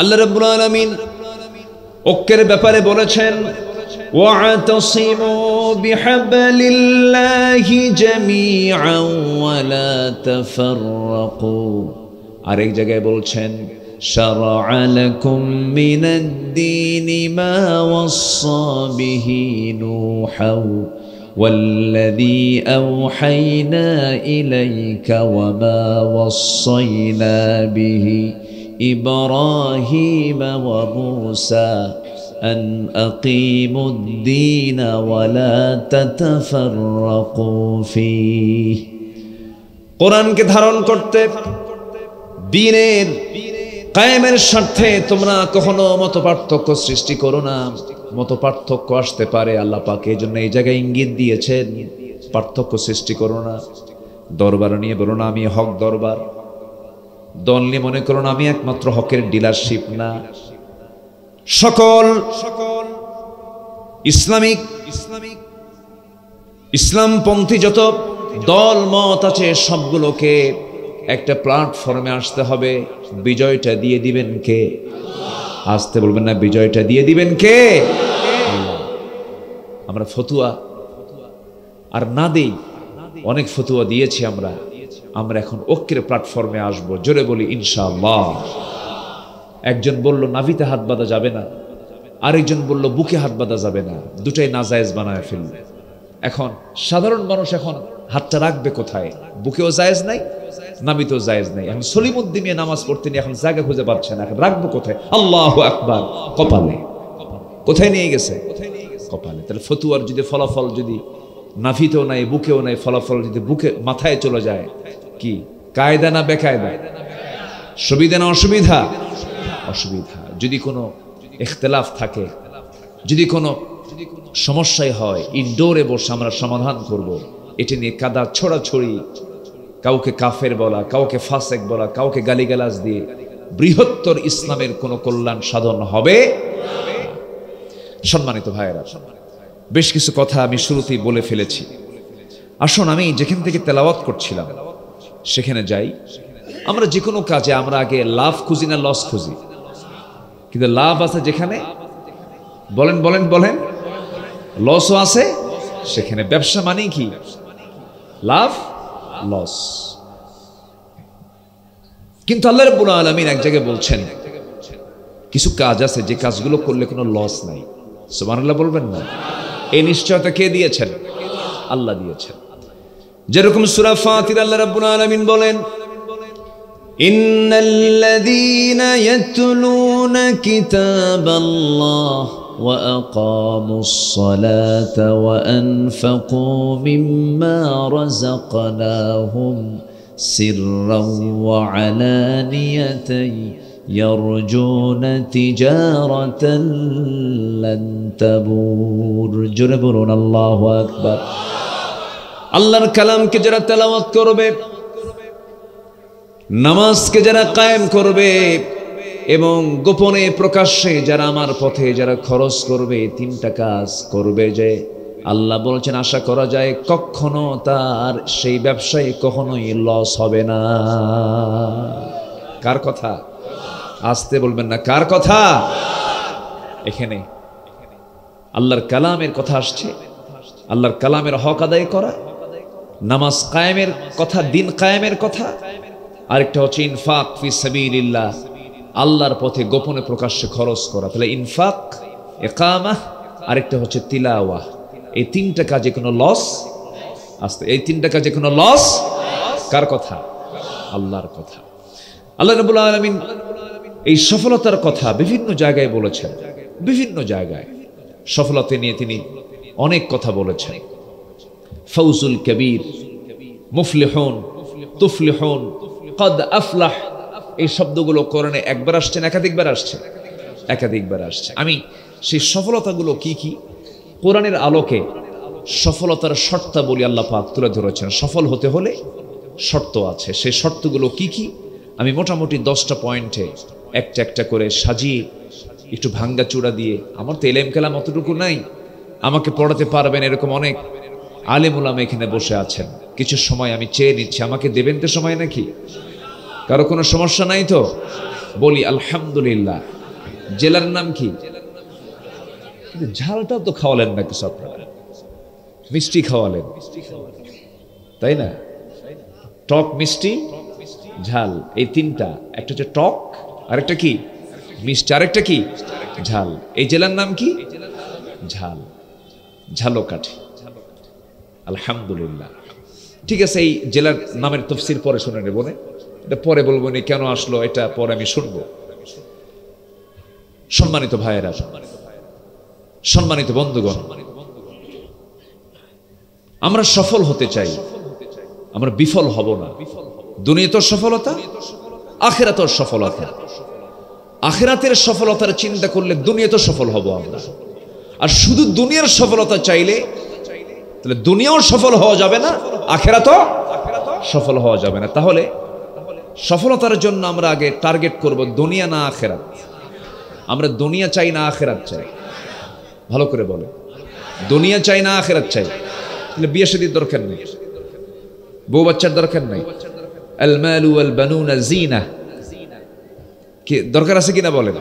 আল্লাহ রাব্বুল আলামিন ঐক্যের ব্যাপারে বলেছেন, ওয়া'তাসিমু বিহাবলিল্লাহি জামিআন ওয়া লা তাফাররাকু। আরেক জায়গায় বলছেন, শারা'a লাকুম মিনাদ-দীনি মা ওয়াসসা বিহি নূহান ওয়াল্লাযী আওহাইনা ইলাইকা ওয়া মা ওয়াসসাইনা বিহি إبراهيم وموسى أن أقيموا الدين ولا تتفرقوا فيه। কোরআনকে ধারণ করতে, দ্বীনের কায়েমের স্বার্থে তোমরা কখনো মতপার্থক্য সৃষ্টি করো না। মতপার্থক্য আসতে পারে, আল্লাহ পাক এই জন্য এই জায়গায় ইঙ্গিত দিয়েছেন, পার্থক্য সৃষ্টি করো না। দরবার নিয়ে বলো না আমি হক দরবার, দল নিয়ে মনে করুন আমি একমাত্র হকের ডিলারশিপ না। সকল ইসলামপন্থী যত দল মত আছে সবগুলোকে একটা প্ল্যাটফর্মে আসতে হবে। বিজয়টা দিয়ে দিবেন কে? আসতে বলবেন না, বিজয়টা দিয়ে দিবেন কে? আমরা ফতুয়া আর না দেই, অনেক ফতুয়া দিয়েছি আমরা এখন ঐক্যের প্ল্যাটফর্মে আসব। জোরে বলি ইনশাআল্লাহ। একজন বলল নাভিতে হাত বাঁধা যাবে না, আরেকজন বলল বুকে হাত বাঁধা যাবে না, দুটাই নাজায়েজ বানায় ফেলবে। এখন সাধারণ মানুষ এখন হাতটা রাখবে কোথায়? বুকেও জায়েজ নাই, নাভিতেও জায়েজ নাই। এখন সলিমুদ্দিন মিয়া নামাজ পড়তে নিয়ে এখন জায়গা খুঁজে পাচ্ছে না, এখন রাখবো কোথায়? আল্লাহু আকবার, কপালে। কোথায় নিয়ে গেছে? কপালে। তাহলে ফতুয়ার যদি ফলাফল যদি নাভিতেও নাই বুকেও নাই, ফলাফল যদি বুকে মাথায় চলে যায়, কি কায়দা না বেকায়দা? সুবিধা না অসুবিধা? অসুবিধা। যদি কোনো ইখতিলাফ থাকে, যদি কোনো সমস্যাই হয়, ইনডোরে বসে আমরা সমাধান করব। এটি নিয়ে কাদা ছড়াছড়ি, কাউকে কাফের বলা, কাউকে ফাসেক বলা, কাউকে গালিগালাজ দিয়ে বৃহত্তর ইসলামের কোনো কল্যাণ সাধন হবে। সম্মানিত ভাইয়েরা, বেশ কিছু কথা আমি শুরুতেই বলে ফেলেছি। আসুন আমি যেখান থেকে তেলাওয়াত করছিলাম সেখানে যাই। আমরা যে কোনো কাজে আমরা আগে লাভ খুঁজি না লস খুঁজি? কিন্তু লাভ আছে যেখানে, বলেন বলেন বলেন, লসও আছে সেখানে। ব্যবসা মানে কি? লাভ লস। কিন্তু আল্লাহ রাব্বুল আলামিন এক জায়গায় বলছেন কিছু কাজ আছে যে কাজগুলো করলে কোনো লস নাই। সুবহানাল্লাহ বলবেন না? এই নিশ্চয়তা কে দিয়েছেন? আল্লাহ দিয়েছেন। যেরকম সূরা ফাতির আল্লাহ রাব্বুল আলামিন বলেন, ইন্নাল্লাযীনা ইয়াতলুনা কিতাবাল্লাহ ওয়া আকামুস সালাতা ওয়া আনফাকু মিম্মা রাযাকনাহুম সিররান ওয়া আলানিয়াতান ইয়ারজুনা তিজারাতান লান তাবুর। জোরে বলুন আল্লাহু আকবার। আল্লাহর কালামকে যারা তেলাওয়াত করবে, নামাজকে যারা কায়েম করবে এবং গোপনে প্রকাশ্যে যারা আমার পথে যারা খরচ করবে, তিনটা কাজ করবে যে আল্লাহ বলছেন আশা করা যায় কখনো তার সেই ব্যবসায় কখনোই লস হবে না। কার কথা? আসতে বলবেন না, কার কথা? এখানে আল্লাহর কালামের কথা আসছে। আল্লাহর কালামের হক আদায় করা, নামাজ কায়েমের কথা, দিন কায়েমের কথা। আরেকটা হচ্ছে ইনফাক ফি সাবিলিল্লাহ, আল্লাহর পথে গোপনে প্রকাশ্যে খরচ করা। তাহলে ইনফাক, ইকামা, আরেকটা হচ্ছে তিলাওয়া। এই তিনটা কাজে কোনো লস আসতে, এই তিনটা কাজে কোনো লস কার কথা? আল্লাহর কথা। আল্লাহ রাব্বুল আলামিন এই সফলতার কথা বিভিন্ন জায়গায় বলেছেন। বিভিন্ন জায়গায় সফলতা নিয়ে তিনি অনেক কথা বলেছেন। ফৌজুল কবির, মুফলিহুন, তুফলিহুন, কদ আফলাহ, এই শব্দগুলো কোরআনে একবার আসছে না একাধিকবার আসছে? একাধিকবার আসছে। আমি সেই সফলতাগুলো কি কি কোরআনের আলোকে সফলতার শর্তাবলী আল্লাহ পাক তুলে ধরেছেন। সফল হতে হলে শর্ত আছে, সেই শর্তগুলো কি কি আমি মোটামুটি 10টা পয়েন্টে একটা একটা করে সাজিয়ে একটু ভাঙ্গা চূড়া দিয়ে, আমার তো এলেম কালাম অতটুকু নাই, আমাকে পড়াতে পারবেন এরকম অনেক আলেম উলামা এখানে বসে আছেন। কিছু সময় আমি চেয়ে নিচ্ছি, আমাকে দেবেন তো সময় নাকি? কারো কোনো সমস্যা নাই তো? বলি আলহামদুলিল্লাহ। জেলার নাম কি? কিন্তু ঝালটা তো খাওয়ালেন না কিছু, আপনারা মিষ্টি খাওয়ালেন, তাই না? টক, মিষ্টি, ঝাল, এই তিনটা। একটা হচ্ছে টক, আরেকটা কি মিষ্টি, আরেকটা কি ঝাল। এই জেলার নাম কি? ঝাল, ঝালকাঠি। আলহামদুলিল্লাহ। ঠিক আছে, এই জেলার নামের তাফসীর পরে শুনে নেব, এটা পরে বলবো নি কেন আসলো, এটা পরে আমি শুনবো। সম্মানিত ভাইয়েরা, সম্মানিত বন্ধুগণ, আমরা সফল হতে চাই, আমরা বিফল হব না। দুনিয়াতেও সফলতা, আখিরাতেও সফলতা। আখিরাতের সফলতার চিন্তা করলে দুনিয়াতেও সফল হব আমরা। আর শুধু দুনিয়ার সফলতা চাইলে তাহলে দুনিয়াও সফল হওয়া যাবে না, আখিরাতও সফল হওয়া যাবে না। তাহলে সফলতার জন্য আমরা আগে টার্গেট করব দুনিয়া না আখিরাত। আমরা দুনিয়া চাই না আখিরাত চাই? ভালো করে বলে, দুনিয়া চাই না আখিরাত চাই? তাহলে বিয়ে শাদীর দরকার নেই, বউ বাচ্চার দরকার নেই। আল মালু ওয়াল বানুনা জিনা, কি দরকার আছে কিনা বলেন?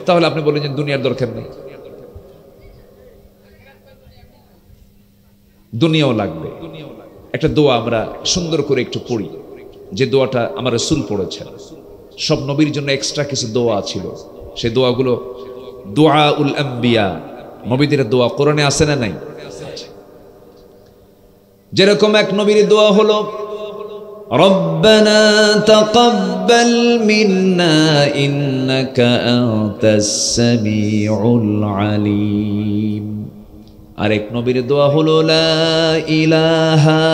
তাহলে আপনি বলেন যে দুনিয়ার দরকার নেই। দুনিয়াও লাগবে। একটা দোয়া আমরা সুন্দর করে একটু পড়ি, যে দোয়াটা আমার রাসূল পড়েছেন। সব নবীর জন্য এক্সট্রা কিছু দোয়া ছিল, সেই দোয়াগুলো দুআউল আম্বিয়া, নবীদের দোয়া কোরআনে আছে না নাই? যেরকম এক নবীর দোয়া হলো রব্বানা তাকাব্বাল মিন্না ইন্নাকা আনতাস সামিউল আলিম। আরেক নবীর দোয়া হলো লা ইলাহা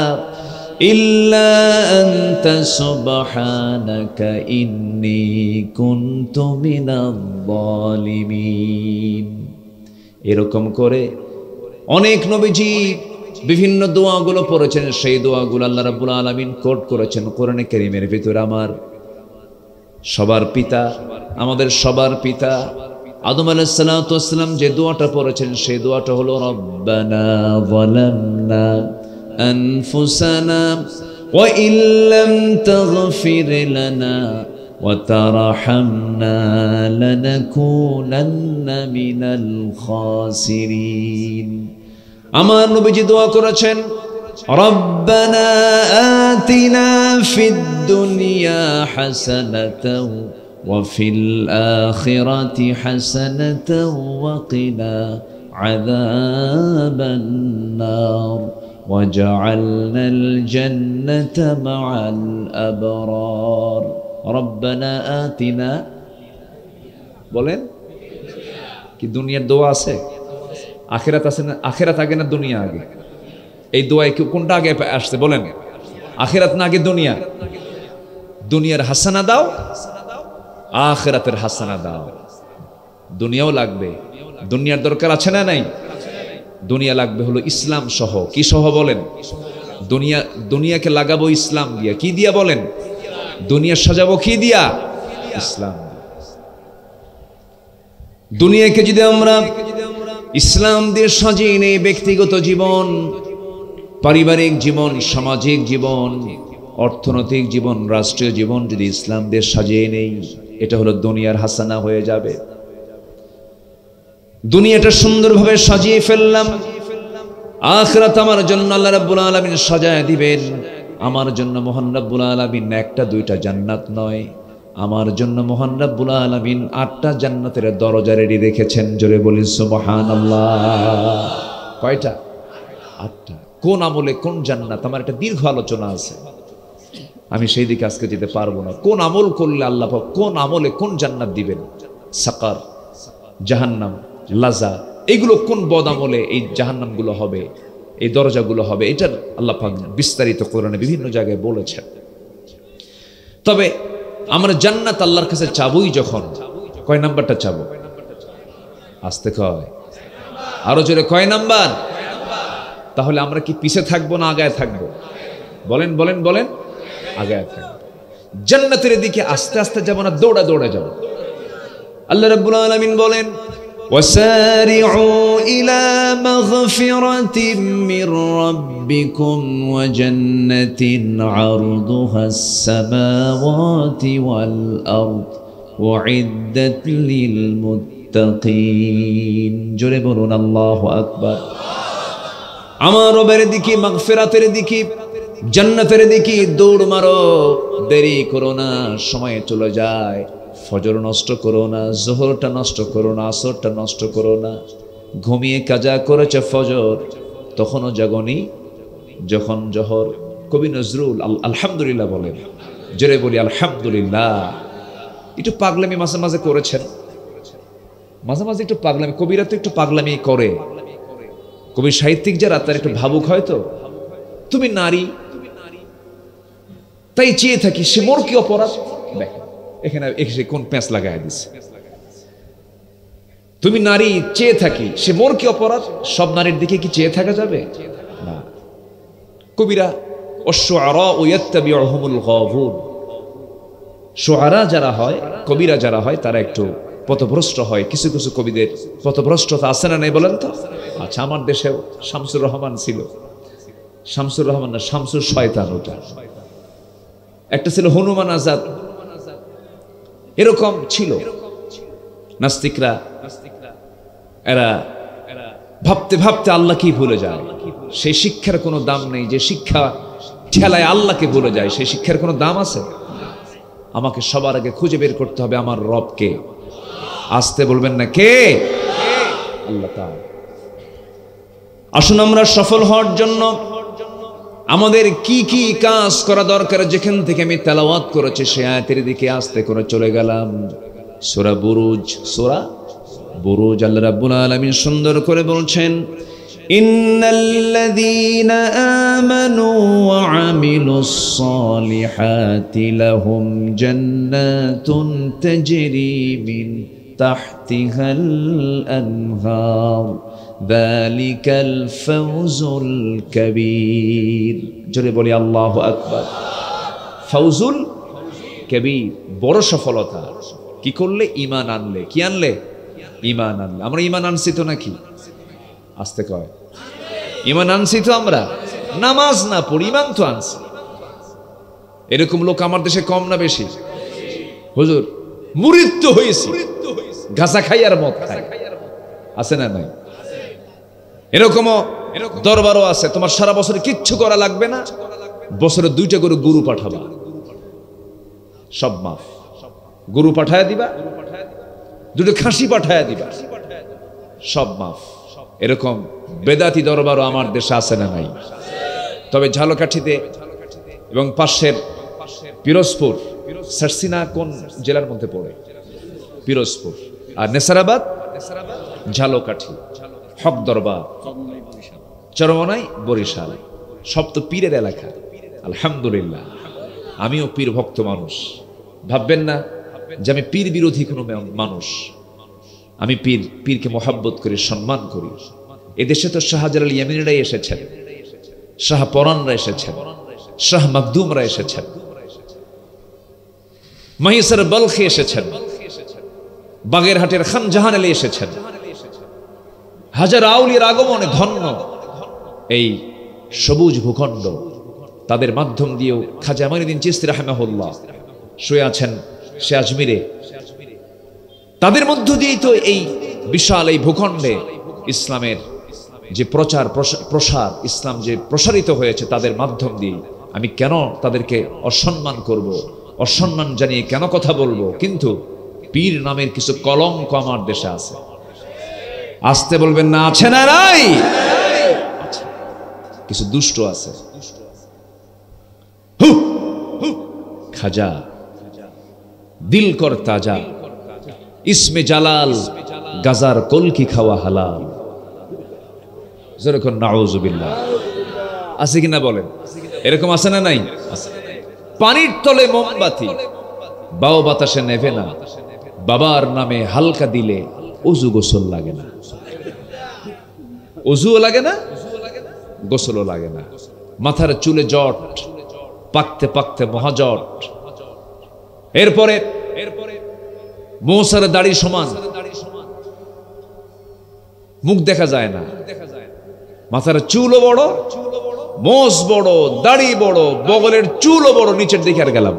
ইল্লা আনতা সুবহানাকা ইন্নী কুনতু মিনাল যালিমিন। এরকম করে অনেক নবীজি বিভিন্ন দোয়াগুলো পড়েছেন। সেই দোয়াগুলো আল্লাহ রাব্বুল আলামিন কোট করেছেন কোরআনে কারীমের ভিতরে। আমার সবার পিতা, আমাদের সবার পিতা আদম আলাইহিস সালাতু ওয়াস সালাম যে দোয়াটা পড়েছেন, সেই দোয়াটা হলো রব্বানা যালামনা আনফুসানা ওয়া ইল্লাম তাগফির লানা ওয়া তারহামনা লানাকুনান্না মিনাল খাসিরিন। আমার নবীজি দোয়া করেছেন রব্বানা আতিনা ফিদ দুনিয়া হাসানাতাও ওয়া ফিল আখিরাতি হাসানাতাও ওয়া কিনা আযাবান নার ওয়াজআলনাল জান্নাতা মাআল আবরার। রব্বানা আতিনা, বলেন কি দুনিয়ার দোয়া আছে? আখিরাত আছে না? আখিরাত আগে না দুনিয়া আগে? এই দোয়ায় কোনটা আগে আসছে বলেন? আখিরাত না আগে দুনিয়া? দুনিয়ার হাসানা দাও, আখিরাতের হাসানা দাও। দুনিয়াও লাগবে, দুনিয়ার দরকার আছে না নাই? দুনিয়া লাগবে হলো ইসলাম সহ। কি সহ বলেন? দুনিয়াকে লাগাবো ইসলাম দিয়া। কি দিয়া বলেন? দুনিয়া সাজাবো কি দিয়া? ইসলাম। দুনিয়াকে যদি আমরা ইসলাম দিয়ে সাজিয়ে নেই, ব্যক্তিগত জীবন, পারিবারিক জীবন, সামাজিক জীবন, অর্থনৈতিক জীবন, রাষ্ট্রীয় জীবন যদি ইসলাম দিয়ে সাজিয়ে নেই, এটা হলো দুনিয়ার হাসানা হয়ে যাবে। দুনিয়াটা সুন্দরভাবে সাজিয়ে ফেললাম, আখিরাত আমার জন্য আল্লাহ রাব্বুল আলামিন সাজায় দিবেন। আমার জন্য মহান রাব্বুল আলামিন একটা দুইটা জান্নাত নয়, আমার জন্য মহান রাব্বুল আলামিন 8টা জান্নাতের দরজা রেডি রেখেছেন। জোরে বলি সুবহানাল্লাহ। কয়টা? 8টা। কোন আমলে কোন জান্নাত, আমার একটা দীর্ঘ আলোচনা আছে, আমি সেই দিকে আজকে যেতে পারবো না। কোন আমল করলে আল্লাহ পাক কোন আমলে কোন জান্নাত দিবেন, সাকার, জাহান্নাম, লাজা, এগুলো কোন বদ আমলে এই জাহান্নামগুলো হবে, এই দরজাগুলো হবে, এটার আল্লাহ পাক বিস্তারিত কোরআনে বিভিন্ন জায়গায় বলেছেন। তবে আমরা জান্নাত আল্লাহর কাছে চাবই যখন, কয় নাম্বারটা চাবো? আসতে কয়, আরো জোরে, কয় নাম্বার? তাহলে আমরা কি পিছে থাকবো না আগায় থাকবো? বলেন বলেন বলেন। আগায় থাকবো। জান্নাতের দিকে আস্তে আস্তে যাব না, দৌড়া দৌড়া যাব। আল্লাহ রাব্বুল আলামিন বলেন وسارعوا إلى مغفرة من ربكم وجنة عرضها السماوات والأرض উইদ্দাত লিল মুত্তাকিন। জোরে বলুন আল্লাহু আকবার। আমার রবের দিকে, মাগফিরাতের দিকে, জান্নাতের দিকে দৌড় মারো, দেরি করো না, সময় চলে যায়। ফজর নষ্ট করো না, যোহরটা নষ্ট করো না, আসরটা নষ্ট করো না। ঘুমিয়ে কাজা করেছে ফজর, তখনও জাগনি যখন জোহর। কবি নজরুল আলহামদুলিল্লাহ বলেন, জোরে বলি আলহামদুলিল্লাহ। একটু পাগলামি মাঝে মাঝে করেছেন, মাঝে মাঝে একটু পাগলামি, কবিরা তো একটু পাগলামি করে। কবি সাহিত্যিক যারা তার একটু ভাবুক হয়তো। তুমি নারী, তাই চেয়ে থাকি সে মোর কি অপরাধ। দেখেন এখানে এসে কোন প্যাঁচ লাগাই দিছে। তুমি নারী, চেয়ে থাকি সে মোর কি অপরাধ। সব নারীর দিকে কি চেয়ে থাকা যাবে না। কবিরা অশুআরা ইয়াত্তাবিউহুমুল গাবুন, শুআরা যারা হয়, কবিরা যারা হয়, তারা একটু পথভ্রষ্ট হয়। কিছু কিছু কবিদের পথভ্রষ্টতা আছে না নাই বলেন তো? আচ্ছা, আমার দেশেও শামসুর রহমান ছিল, শামসুর রহমান না, শামসুর শয়তান, ওটা একটা ছিল হনুমান আজাদ, এরকম ছিল। নাস্তিকরা এরা ভাবতে ভাবতে আল্লাহকেই ভুলে যায়। সেই শিক্ষার কোনো দাম নেই। যে শিক্ষা ঠেলায় আল্লাহকে ভুলে যায়, সেই শিক্ষার কোনো দাম আছে? আমাকে সবার আগে খুঁজে বের করতে হবে আমার রবকে। আসতে বলবেন না, কে? আল্লাহ তাআলা। আসুন আমরা সফল হওয়ার জন্য আমাদের কি কি কাজ করা দরকার, যেখান থেকে আমি তেলাওয়াত করেছি সে আয়াতের দিকে আস্তে করে চলে গেলাম। সূরা বুরুজ, সূরা বুরুজ আল্লাহ রাব্বুল আলামিন সুন্দর করে বলছেন, ইন্নাল্লাযীনা আমানু ওয়া আমিলুস সালিহাতি লাহুম জান্নাতুন তাজরি মিন তাহতিহাল আনহার যালিকাল ফাওজুল কাবীর। জোরে বলি আল্লাহু আকবার। ফাওজুল কাবীর, বড় সফলতা। কি করলে? ঈমান আনলে। কি আনলে? ঈমান আনলে। আমরা ঈমান আনছি তো নাকি? আসতে কয়, ঈমান আনছি তো আমরা? নামাজ না পড়ি, ঈমান তো আনছি। এরকম লোক আমার দেশে কম না বেশি? হুজুর মুরিদ তো হয়েছি, গাঁজা খাই আর মদ খাই, আছে না নাই? এরকমও দরবারও আছে, তোমার সারা বছরে কিচ্ছু করা লাগবে না, বছরে 2টা করে গরু পাঠাবা, সব মাফ। গরু পাঠায় দিবা, 2টো খাসি পাঠায় দিবা, সব মাফ। এরকম বেদাতি দরবারও আমার দেশে আছে না নাই? তবে ঝালকাঠিতে এবং পাশের পিরোজপুর, সারসিনা কোন জেলার মধ্যে পড়ে? পিরোজপুর। আর নেসারাবাদ, ঝালকাঠি, হক দরবার, চরমনাই, বরিশাল, সব তো পীরের এলাকা। আলহামদুলিল্লাহ, আমিও পীর ভক্ত মানুষ। ভাববেন না যে আমি পীর বিরোধী কোনো মানুষ। আমি পীরকে মোহাব্বত করি, সম্মান করি। এদেশে তো শাহজালাল ইয়ামিনীরাই এসেছেন, শাহ পরানরা এসেছেন, শাহ মাকদুমরা এসেছেন, মহিষের বলখে এসেছেন, বাগেরহাটের খান জাহান আলী এসেছেন। হাজার আউলিয়ার আগমনে ধন্য এই সবুজ ভূখণ্ড। তাদের মাধ্যম দিয়েও খাজা আমানুদ্দিন চিশতি রাহিমাহুল্লাহ শুয়ে আছেন সে আজমিরে। তাদের মধ্য দিয়েই তো এই বিশাল এই ভূখণ্ডে ইসলামের যে প্রসার, ইসলাম যে প্রসারিত হয়েছে তাদের মাধ্যম দিয়ে। আমি কেন তাদেরকে অসম্মান করব, অসম্মান জানিয়ে কেন কথা বলবো? কিন্তু পীর নামের কিছু কলঙ্ক আমার দেশে আছে। আসতে বলবেন না, আছে না নাই? কিছু দুষ্ট আছে। খাজা দিল কর তাজা, ইসমে জালাল, গাজার কলকি খাওয়া হালাল। যেরকম নাউজুবিল্লাহ আছে কিনা বলেন? এরকম আছে না নাই? পানির তলে মোমবাতি, বাও বাতাসে নেভে না, বাবার নামে হালকা দিলে অজু গোসল লাগে না। অজুও লাগে না, গোসলও লাগে না। মাথার চুলে জট, পাকতে পাকতে মহাজট। এরপরে মৌসার দাড়ি সমান, মুখ দেখা যায় না। মাথার চুলও বড়, মোষ বড়, দাড়ি বড়, বগলের চুলও বড়, নিচের দিকে আর গেলাম।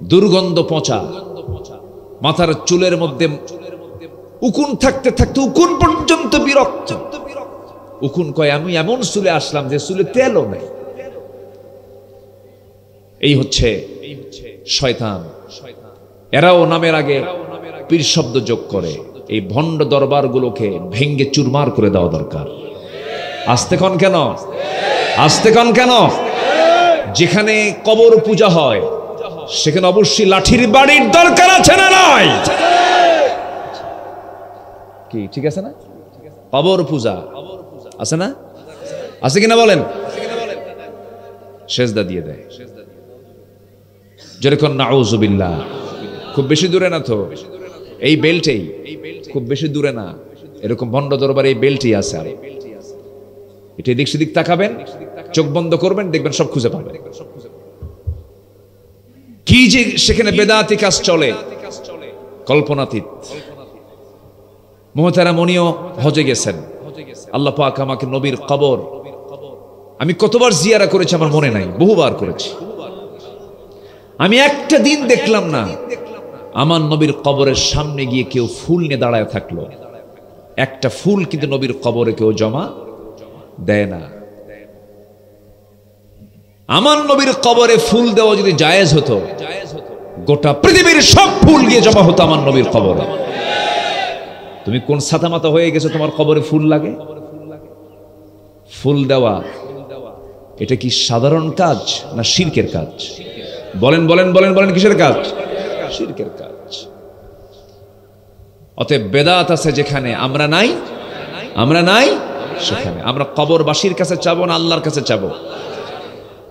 দুর্গন্ধ পচা, মাথার চুলের মধ্যে উকুন থাকতে থাকতে উকুন পর্যন্ত বিরক্ত। উকুন কয় আমি এমন চুলে আসলাম যে চুলে তেলও নেই। এই হচ্ছে শয়তান। এরাও নামের আগে পীর শব্দ যোগ করে। এই ভণ্ড দরবারগুলোকে ভেঙ্গে চুরমার করে দেওয়া দরকার। আস্তে কন কেন, আস্তে কন কেন? যেখানে কবর পূজা হয় সেখানে অবশ্যই লাঠির বাড়ির দরকার আছে না নয়? কি ঠিক আছে না? কবর পূজা আছে না? আছে কিনা বলেন? সেজদা দিয়ে দেয় যেরকম নাউজুবিল্লাহ। খুব বেশি দূরে না তো, এই বেল্টেই, খুব বেশি দূরে না, এরকম ভণ্ড দরবার এই বেল্টই আছে। আর এটা এদিক সেদিক তাকাবেন, চোখ বন্ধ করবেন, দেখবেন সব খুঁজে পাবেন। কি যে সেখানে বেদাতি কাজ চলে কল্পনাতীত। মুহতারাম উনিও হজে গেছেন। আল্লাহ পাক আমাকে নবীর কবর, আমি কতবার জিয়ারা করেছি আমার মনে নাই, বহুবার করেছি। আমি একটা দিন দেখলাম না আমার নবীর কবরের সামনে গিয়ে কেউ ফুল নিয়ে দাঁড়ায় থাকলো। একটা ফুল কিন্তু নবীর কবরে কেউ জমা দেয় না। আমার নবীর কবরে ফুল দেওয়া যদি জায়েজ হতো, গোটা পৃথিবীর সব ফুল গিয়ে জমা হতো আমার নবীর কবরে। তুমি কোন ছাতামাতা হয়ে গেছো তোমার কবরে ফুল লাগে? ফুল দেওয়া এটা কি সাধারণ কাজ না শিরকের কাজ? বলেন বলেন বলেন বলেন, কিসের কাজ? শিরকের কাজ। অতএব বেদাত আছে যেখানে আমরা নাই, আমরা নাই সেখানে আমরা কবরবাসীর কাছে চাবো না আল্লাহর কাছে চাবো?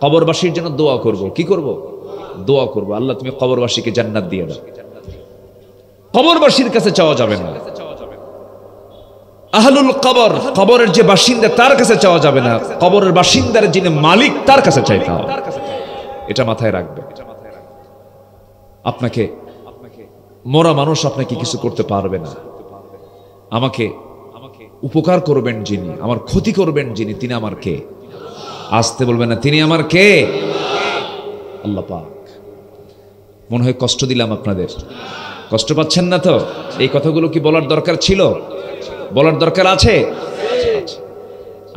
কবরবাসীর জন্য দোয়া করব। কি করব? দোয়া করব, আল্লাহ তুমি কবরবাসীকে জান্নাত দিয়ে দাও। কবরবাসীর কাছে চাওয়া যাবে না। আহলুল কবর, কবরের যে বাসিন্দা তার কাছে চাওয়া যাবে না, কবরের বাসিন্দার যিনি মালিক তার কাছে চাইতে হবে। এটা মাথায় রাখবে। আপনাকে মরা মানুষ আপনাকে কিছু করতে পারবে না। আমাকে উপকার করবেন যিনি, আমার ক্ষতি করবেন যিনি, তিনি আমার কে? আসতে বলবেন না, তিনি আমার কে? আল্লাহ পাক। মনে হয় কষ্ট দিলাম আপনাদের, কষ্ট পাচ্ছেন না তো? এই কথাগুলো কি বলার দরকার ছিল? বলার দরকার আছে?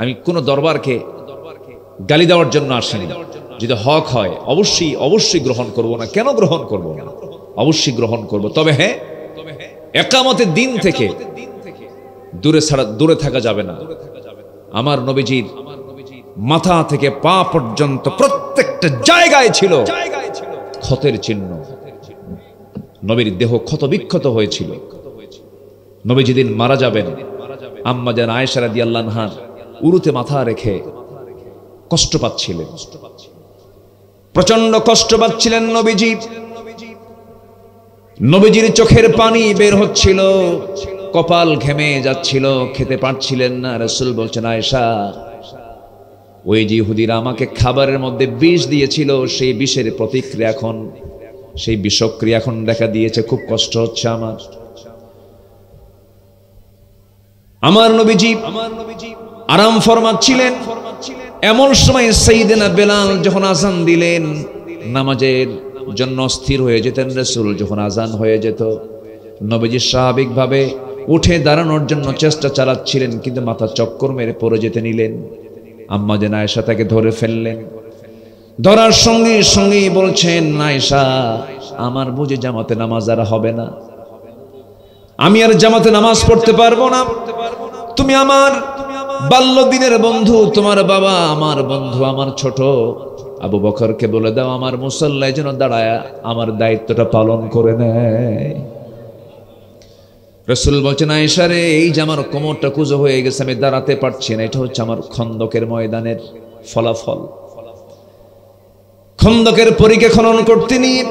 আমি কোন দরবারকে গালি দেওয়ার জন্য আসিনি। যদি হক হয় অবশ্যই অবশ্যই গ্রহণ করব না। কেন গ্রহণ করব না? অবশ্যই গ্রহণ করব। তবে হ্যাঁ, একামতের দিন থেকে দূরে থাকা যাবে না। আমার নবীজির মাথা থেকে পা পর্যন্ত প্রত্যেকটা জায়গায় ছিল ক্ষতের চিহ্ন। নবীর দেহ ক্ষত বিক্ষত হয়েছিল। নবী যেদিন মারা যাবেন, আম্মা জান আয়েশা রাদিয়াল্লাহু আনহার উরুতে মাথা রেখে কষ্ট পাচ্ছিলেন, প্রচন্ড কষ্ট পাচ্ছিলেন নবীজি। নবীজির চোখের পানি বের হচ্ছিল, কপাল ঘেমে যাচ্ছিল, খেতে পারছিলেন না। রাসূল বলছেন, আয়েশা, ওই যে ইহুদিরা আমাকে খাবারের মধ্যে বিষ দিয়েছিল, সেই বিষের প্রতিক্রিয়া এখন, সেই বিষক্রিয়া এখন দেখা দিয়েছে, খুব কষ্ট হচ্ছে আমার। আমার নবীজি আরাম ফরমাচ্ছিলেন। এমন সময় সাইয়েদনা বেলাল যখন আজান দিলেন, নামাজের জন্য স্থির হয়ে যেতেন রাসূল। যখন আজান হয়ে যেত, নবীজি স্বাভাবিকভাবে উঠে দাঁড়ানোর জন্য চেষ্টা চালাচ্ছিলেন, কিন্তু মাথা চক্কর মেরে পড়ে যেতে নিলেন। আম্মা জান আয়েশা তাকে ধরে ফেললেন। ধরার সঙ্গে সঙ্গে বলছেন, আয়েশা, আমার বুঝে জামাতে নামাজ আর হবে না, আমি আর জামাতে নামাজ পড়তে পারবো না। তুমি আমার বাল্য দিনের বন্ধু, তোমার বাবা আমার বন্ধু, আমার ছোট আবু বকরকে বলে দাও আমার মুসল্লায় যেন দাঁড়ায় আমার দায়িত্বটা পালন করে নেয়। রাসূল বলছেন, আয়েশা রে, এই যে আমার কোমরটা কুঁজো হয়ে গেছে, আমি দাঁড়াতে পারছি না, এটা হচ্ছে আমার খন্দকের ময়দানের ফলাফল। খন্দকের পরীক্ষা খনন করতে নিয়ে,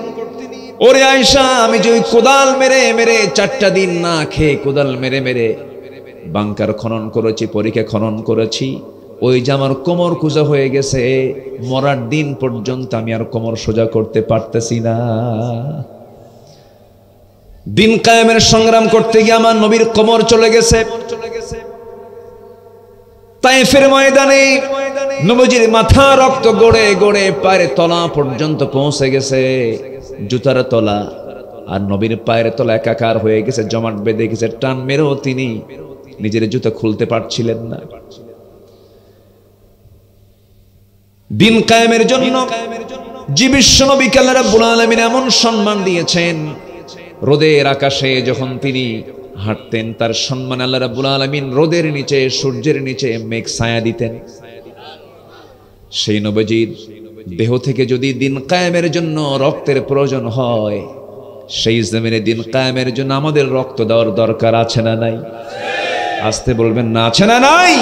ওরে আয়েশা, আমি যে ওই কোদাল মেরে মেরে 4টা দিন না খেয়ে কোদাল মেরে মেরে বাংকার খনন করেছি, পরীক্ষা খনন করেছি, ওই যে আমার কোমর কুঁজো হয়ে গেছে, মরার দিন পর্যন্ত আমি আর কোমর সোজা করতে পারতেছি না। দিন কায়েমের সংগ্রাম করতে গিয়ে আমার নবীর কোমর চলে গেছে। তায়েফের ময়দানে নবীজির মাথা রক্ত গড়ে গড়ে পায়ের তলা পর্যন্ত পৌঁছে গেছে। জুতার তলা আর নবীর পায়ের তলা একাকার হয়ে গেছে, জমাট বেঁধে গেছে। টান মেরেও তিনি নিজের জুতা খুলতে পারছিলেন না। দিন কায়েমের জন্য যে বিশ্ব নবীকে আল্লাহ রাব্বুল আলামিন এমন সম্মান দিয়েছেন, রোদের আকাশে যখন তিনি হাঁটতেন তার সম্মান আল্লাহ রাব্বুল আলামিন রোদের নিচে, সূর্যের নিচে মেঘ ছায়া দিতেন। সেই নবীজির দেহ থেকে যদি দিন কায়েমের জন্য রক্তের প্রয়োজন হয়, সেই জমিনে দিন কায়েমের জন্য আমাদের রক্ত দেওয়ার দরকার আছে না নাই? আসতে বলবেন না, আছে না নাই?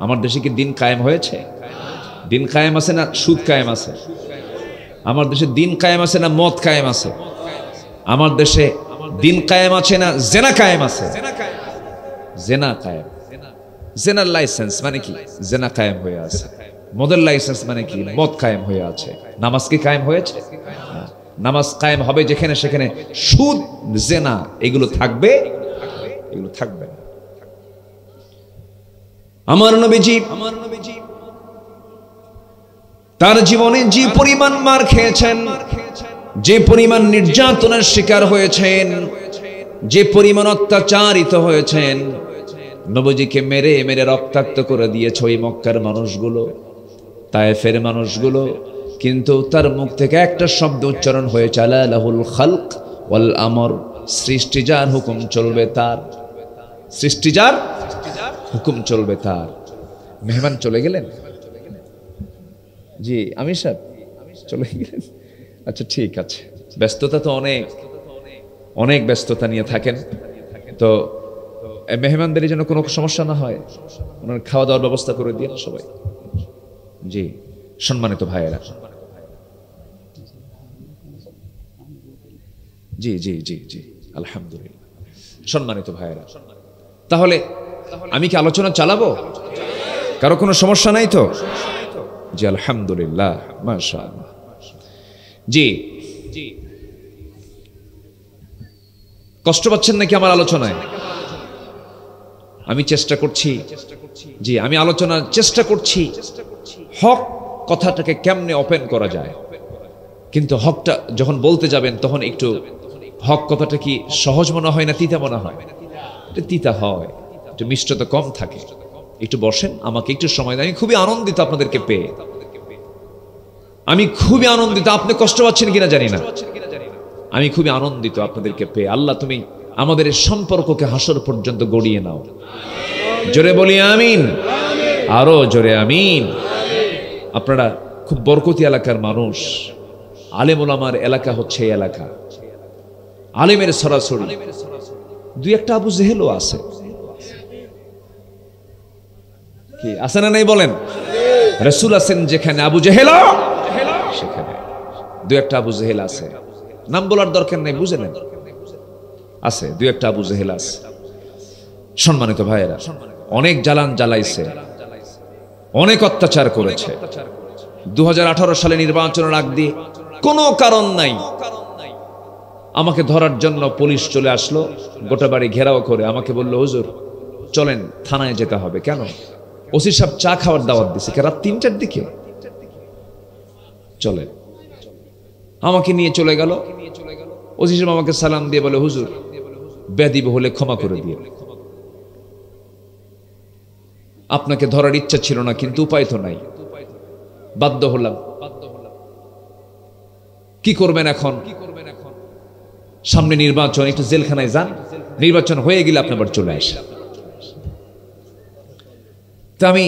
আমার দেশে কি দিন কায়েম হয়েছে? দিন কায়েম আছে না সুদ কায়েম আছে? আমার দেশে দিন কায়েম আছে না মদ কায়েম আছে? আমার দেশে দিন কায়েম আছে না জেনা কায়েম আছে? জেনা কায়েম। জেনার লাইসেন্স মানে কি? জেনা কায়েম হয়ে আছে। মদের লাইসেন্স মানে কি? মদ কায়েম হয়ে আছে। নামাজ কি কায়েম হয়েছে? নামাজ কায়েম হবে যেখানে সেখানে সুদ, জেনা এগুলো থাকবে, এগুলো থাকবে না। আমার নবীজি তার জীবনে যে পরিমাণ মার খেয়েছেন, যে পরিমাণ নির্যাতনের শিকার হয়েছেন, যে পরিমাণ অত্যাচারিত হয়েছেন, নবীজিকে মেরে মেরে রক্তাক্ত করে দিয়েছে ওই মক্কার মানুষগুলো, তায়েফের মানুষগুলো। কিন্তু তার মুখ থেকে একটা শব্দ উচ্চারণ হয়েছে, আলা লাহুল খালক ওয়াল আমর, সৃষ্টি যার হুকুম চলবে তার, সৃষ্টি যার হুকুম চলবে তার। মেহমান চলে গেলেন? জি আমির সাহেব চলে গেলেন? আচ্ছা ঠিক আছে, ব্যস্ততা তো অনেক, অনেক ব্যস্ততা নিয়ে থাকেন, তো মেহমানদের যেন কোনো সমস্যা না হয়, ওনার খাওয়া দাওয়ার ব্যবস্থা করে দিয়ে সবাই। জি সম্মানিত ভাইয়েরা, জি জি জি জি আলহামদুলিল্লাহ। সম্মানিত ভাইয়েরা, তাহলে আমি কি আলোচনা চালাবো? কারো কোনো সমস্যা নাই তো? জি আলহামদুলিল্লাহ, মাশাআল্লাহ। জি কষ্ট পাচ্ছেন নাকি আমার আলোচনায়? আমি চেষ্টা করছি, জি আমি আলোচনার চেষ্টা করছি হক কথাটাকে কেমনে ওপেন করা যায়। কিন্তু হকটা যখন বলতে যাবেন তখন একটু হক কথাটা কি সহজ মনে হয় না তিতা মনে হয়? এটা তিতা হয়, একটু মিষ্টতা কম থাকে। একটু বসেন, আমাকে একটু সময় দেন। আমি খুবই আনন্দিত আপনাদেরকে পেয়ে, আমি খুবই আনন্দিত। আপনি কষ্ট পাচ্ছেন কিনা জানি না, আমি খুবই আনন্দিত আপনাদেরকে পেয়ে। আল্লাহ তুমি আমাদের এই সম্পর্ককে হাসর পর্যন্ত গড়িয়ে নাও। জোরে বলি আমিন, আরো জোরে আমিন। আপনারা খুব বরকতি এলাকার মানুষ, আলেম ওলামার এলাকা হচ্ছে এই এলাকা। আলেমের সরাসরি দুই একটা আবু জেহেলও আছে, কি আছে না নাই বলেন? রাসূল আছেন যেখানে, আবু জেহেল সেখানে। দুই একটা আবু জেহেল আছে, নাম বলার দরকার নেই, বুঝে নেন, আছে দুই একটা আবু জেহেল আছে। সম্মানিত ভাইয়েরা, অনেক জ্বালান জ্বালাইছে, অনেক অত্যাচার করেছে। 2018 সালে নির্বাচনের আগ দিয়ে কোনো কারণ নাই আমাকে ধরার জন্য পুলিশ চলে আসলো, গোটা বাড়ি ঘেরাও করে আমাকে বলল, হুজুর চলেন থানায় যেতে হবে। কেন? ওসি সাহেব চা খাওয়ার দাওয়াত দিছে, রাত 3টার দিকে। চলেন, আমাকে নিয়ে চলে গেল। ওসি সাহেব আমাকে সালাম দিয়ে বলে, হুজুর বেয়াদবি হলে ক্ষমা করে দিয়ে, আপনাকে ধরার ইচ্ছা ছিল না কিন্তু উপায় তো নাই, বাধ্য হলাম। কি করবেন এখন? সামনে নির্বাচন, একটু জেলখানায় যান, নির্বাচন হয়ে গেলে আপনি আবার চলে আসেন। তা আমি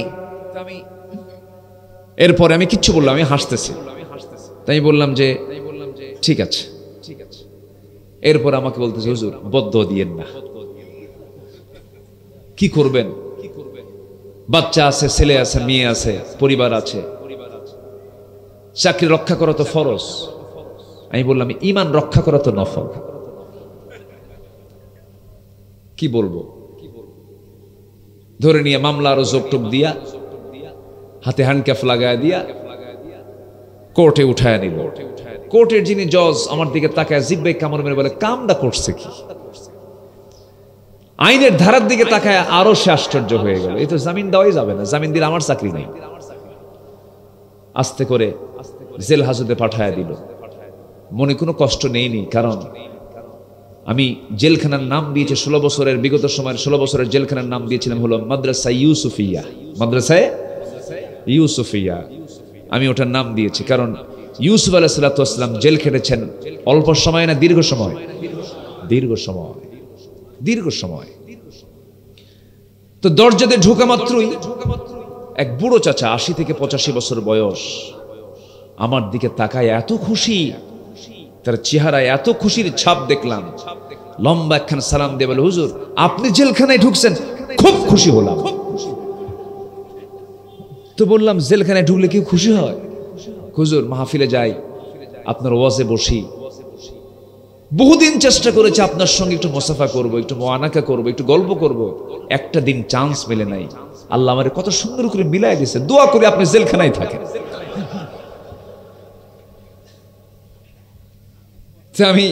এরপরে আমি কিচ্ছু বললাম, আমি হাসতেছি, তাই বললাম যে ঠিক আছে। এরপর আমাকে বলতেছে, হুজুর বদদোয়া দিয়েন না। কি করবেন? বাচ্চা আছে, ছেলে আছে, মেয়ে আছে, পরিবার আছে, চাকরি রক্ষা করা তো ফরজ। আমি বললাম ঈমান রক্ষা করা তো নফল। কি বলবো? ধরে নিয়ে মামলা আরো জোকটোক দিয়া, হাতে হ্যান্ডক্যাফ লাগায় দিয়া কোর্টে উঠায় নিব। কোর্টের যিনি জজ আমার দিকে তাকায় জিব্বে কামড় মেরে বলে, কামটা করছে কি? আইনের ধারার দিকে তাকায় আরো সে আশ্চর্য হয়ে গেল, এই তো জামিন দেওয়াই যাবে না, জামিন দিলে আমার চাকরি নেই। আস্তে করে জেল হাজতে পাঠায় দিল। মনে কোনো কষ্ট নেইনি, কারণ আমি জেলখানার নাম দিয়েছি 16 বছরের, বিগত সময়ের 16 বছরের জেলখানার নাম দিয়েছিলাম হলো মাদ্রাসা ইউসুফিয়া। মাদ্রাসায় ইউসুফিয়া আমি ওটার নাম দিয়েছি, কারণ ইউসুফ আলাইহিস সালাম জেল খেটেছেন অল্প সময় না দীর্ঘ সময়? দীর্ঘ সময়, দীর্ঘ সময়। তো দরজাতে ঢোকা মাত্রই এক বুড়ো চাচা, 80 থেকে 85 বছর বয়স, আমার দিকে তাকায় এত খুশি, তার চেহারায় এত খুশির ছাপ দেখলাম। লম্বা একখান সালাম দিয়ে বলে, হুজুর আপনি জেলখানায় ঢুকছেন, খুব খুশি হলাম। তো বললাম, জেলখানায় ঢুকলে কেউ খুশি হয়? হুজুর মাহফিলে যাই, আপনার ওয়াজে বসি, বহুদিন চেষ্টা করেছি আপনার সঙ্গে একটু মুসাফা করব, একটু মুআনাকা করব, একটু গল্প করব, একটা দিন চান্স মেলে নাই। আল্লাহ আমারে কত সুন্দর করে মিলাই দিয়েছে, দোয়া করে আপনি জেলখানায় থাকেন। আমি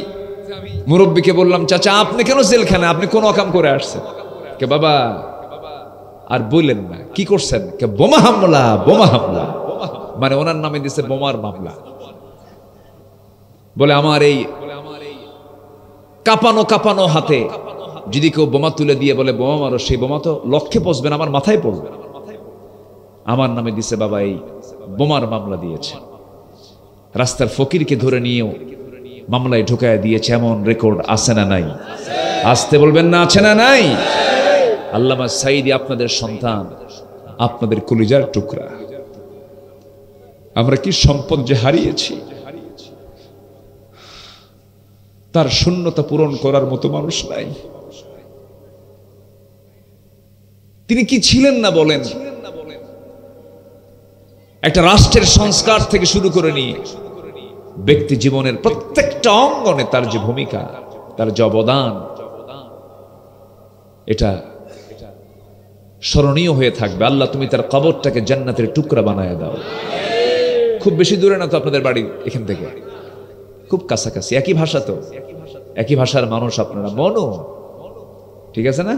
মুরব্বীকে বললাম, চাচা আপনি কেন জেলখানায়, আপনি কোন অকাম করে আসছেন? কে বাবা আর বললেন না, কি করছেন? কে বোমা হামলা, বোমা হামলা, মানে ওনার নামে দিছে বোমার মামলা। বলে আমার এই কাঁপানো কাঁপানো হাতে যদি কেউ বোমা তুলে দিয়ে বলে বোমা মারো, সেই বোমা তো লক্ষ্যে পৌঁছবে না, আমার মাথায় পড়বে। আমার নামে দিছে বাবা এই বোমার মামলা দিয়েছে। রাস্তার ফকিরকে ধরে নিয়েও মামলায় ঢুকায় দিয়েছে, এমন রেকর্ড আছে না নাই? আসতে বলবেন না, আছে না নাই? আল্লামা সাঈদী আপনাদের সন্তান, আপনাদের কলিজার টুকরা। আমরা কি সম্পদ যে হারিয়েছি, তার শূন্যতা পূরণ করার মতো মানুষ নাই। তিনি কি ছিলেন না বলেন? একটা রাষ্ট্রের সংস্কার থেকে শুরু করে নিয়ে ব্যক্তি জীবনের প্রত্যেকটা অঙ্গনে তার যে ভূমিকা, তার যে অবদান, এটা স্মরণীয় হয়ে থাকবে। আল্লাহ তুমি তার কবরটাকে জান্নাতের টুকরা বানায় দাও। খুব বেশি দূরে না তো আপনাদের বাড়ি এখান থেকে, খুব কাছাকাছি, একই ভাষা, তো একই ভাষার মানুষ আপনারা, মনো ঠিক আছে না?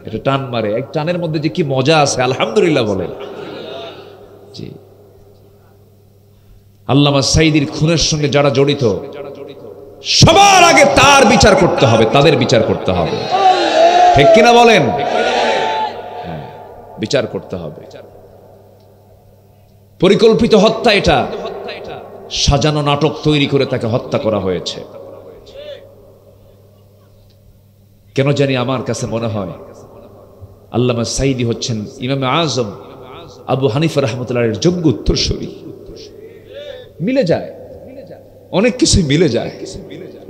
এটা টান মারে, এক টানের মধ্যে যে কি মজা আছে, আলহামদুলিল্লাহ বলেন। জি, আল্লামা সাঈদীর খুনের সঙ্গে যারা জড়িত, সবার আগে তার বিচার করতে হবে, তাদের বিচার করতে হবে, ঠিক কিনা বলেন? হ্যাঁ, বিচার করতে হবে। পরিকল্পিত হত্যা এটা, সাজানো নাটক তৈরি করে তাকে হত্যা করা হয়েছে। কেন জানি আমার কাছে মনে হয় আল্লামা সাঈদী হচ্ছেন ইমামে আজম আবু হানিফা রাহমাতুল্লাহর যোগ্য উত্তরসূরি। মিলে যায়, অনেক কিছুই মিলে যায়।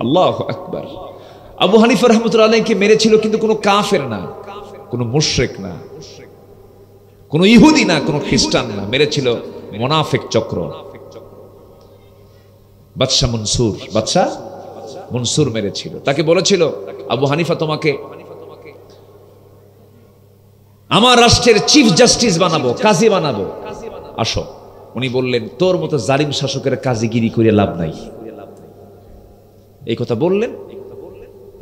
আল্লাহু আকবার। আবু হানিফা রাহমাতুল্লাহ আলাইহিকে মেরেছিল কিন্তু কোনো কাফের না, কোনো মুশরিক না, কোনো ইহুদি না, কোনো খ্রিস্টান না, মেরেছিল মুনাফিক চক্র। বাদশাহ মনসুর মেরেছিল। তাকে বলেছিল, আবু হানিফা তোমাকে আমার রাষ্ট্রের চিফ জাস্টিস বানাবো, কাজী বানাবো, আসো। উনি বললেন, তোর মতো জালিম শাসকের কাজীগিরি করে লাভ নাই। এই কথা বললেন,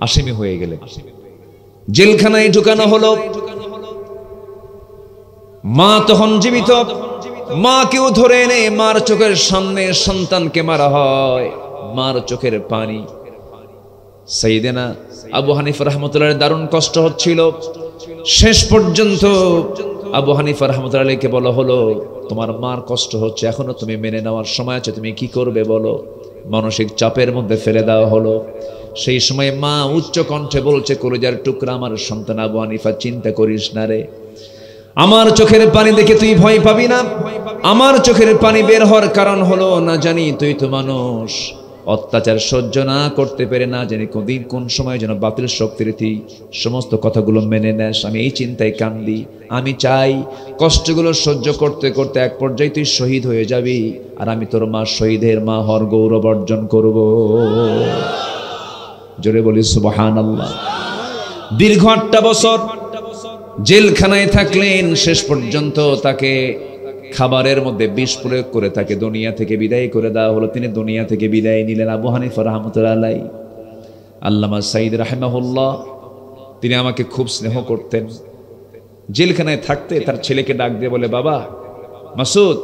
আসামি হয়ে গেলেন, জেলখানায় ঢুকানো হলো। মা তখন জীবিত, মাকেও ধরে এনে মার চোখের সামনে সন্তানকে মারা হয়, মার চোখের পানি। সাইয়েদেনা আবু হানিফা রাহমাতুল্লাহর দারুণ কষ্ট হচ্ছিল। শেষ পর্যন্ত আবু হানিফা রাহমাতুল্লাহ আলাইহিকে বলা হলো, তোমার মার কষ্ট হচ্ছে, এখনো তুমি মেনে নেওয়ার সময় আছে, তুমি কি করবে বলো। মানসিক চাপের মধ্যে ফেলে দেওয়া হলো। সেই সময় মা উচ্চ কণ্ঠে বলছে, কলিজার টুকরা আমার সন্তান আবু হানিফা, চিন্তা করিস না রে, আমার চোখের পানি দেখে তুই ভয় পাবি না। আমার চোখের পানি বের হওয়ার কারণ হলো, না জানি তুই তো মানুষ, অত্যাচার সহ্য না করতে পেরে না জানি কোন সময় যেন বাতিল শক্তির তুই সমস্ত কথাগুলো মেনে নেস। আমি এই চিন্তায় কান্দি। আমি চাই কষ্টগুলো সহ্য করতে করতে এক পর্যায়ে তুই শহীদ হয়ে যাবি, আর আমি তোর মা শহীদের মা হওয়ার গৌরব অর্জন করব। জোরে বলি সুবহানাল্লাহ। দীর্ঘ 8টা বছর জেলখানায় থাকলেন। শেষ পর্যন্ত তাকে খাবারের মধ্যে বিষ প্রয়োগ করে তাকে দুনিয়া থেকে বিদায় করে দেওয়া হলো। তিনি দুনিয়া থেকে বিদায় নিলেন। আবু হানিফা রাহমাতুল্লাহ আলাইহি, আল্লামা সাঈদ রাহিমাহুল্লাহ, তিনি আমাকে খুব স্নেহ করতেন। জেলখানায় থাকতে তার ছেলেকে ডাক দিয়ে বলে, বাবা মাসুদ,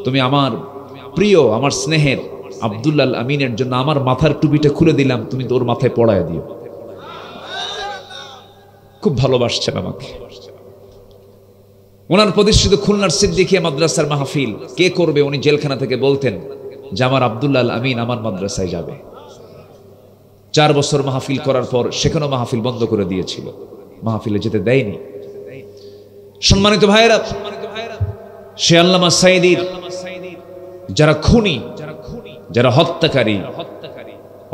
তুমি আমার প্রিয় আমার স্নেহের আব্দুল্লাহ আল আমিনের জন্য আমার মাথার টুপিটা খুলে দিলাম, তুমি তোর মাথায় পড়ায় দিও। খুব ভালোবাসছেন আমাকে। ওনার প্রতিষ্ঠিত খুলনার সিদ্দিকিয়া মাদ্রাসার মাহফিল কে করবে, উনি জেলখানা থেকে বলতেন যে আমার আব্দুল্লাহ আল আমিন আমার মাদ্রাসায় যাবে। 4 বছর মাহফিল করার পর সেখানেও মাহফিল বন্ধ করে দিয়েছিল, মাহফিলে যেতে দেয়নি। সম্মানিত ভাইয়েরা, সে আল্লামা সাঈদীর যারা খুনি, যারা হত্যাকারী,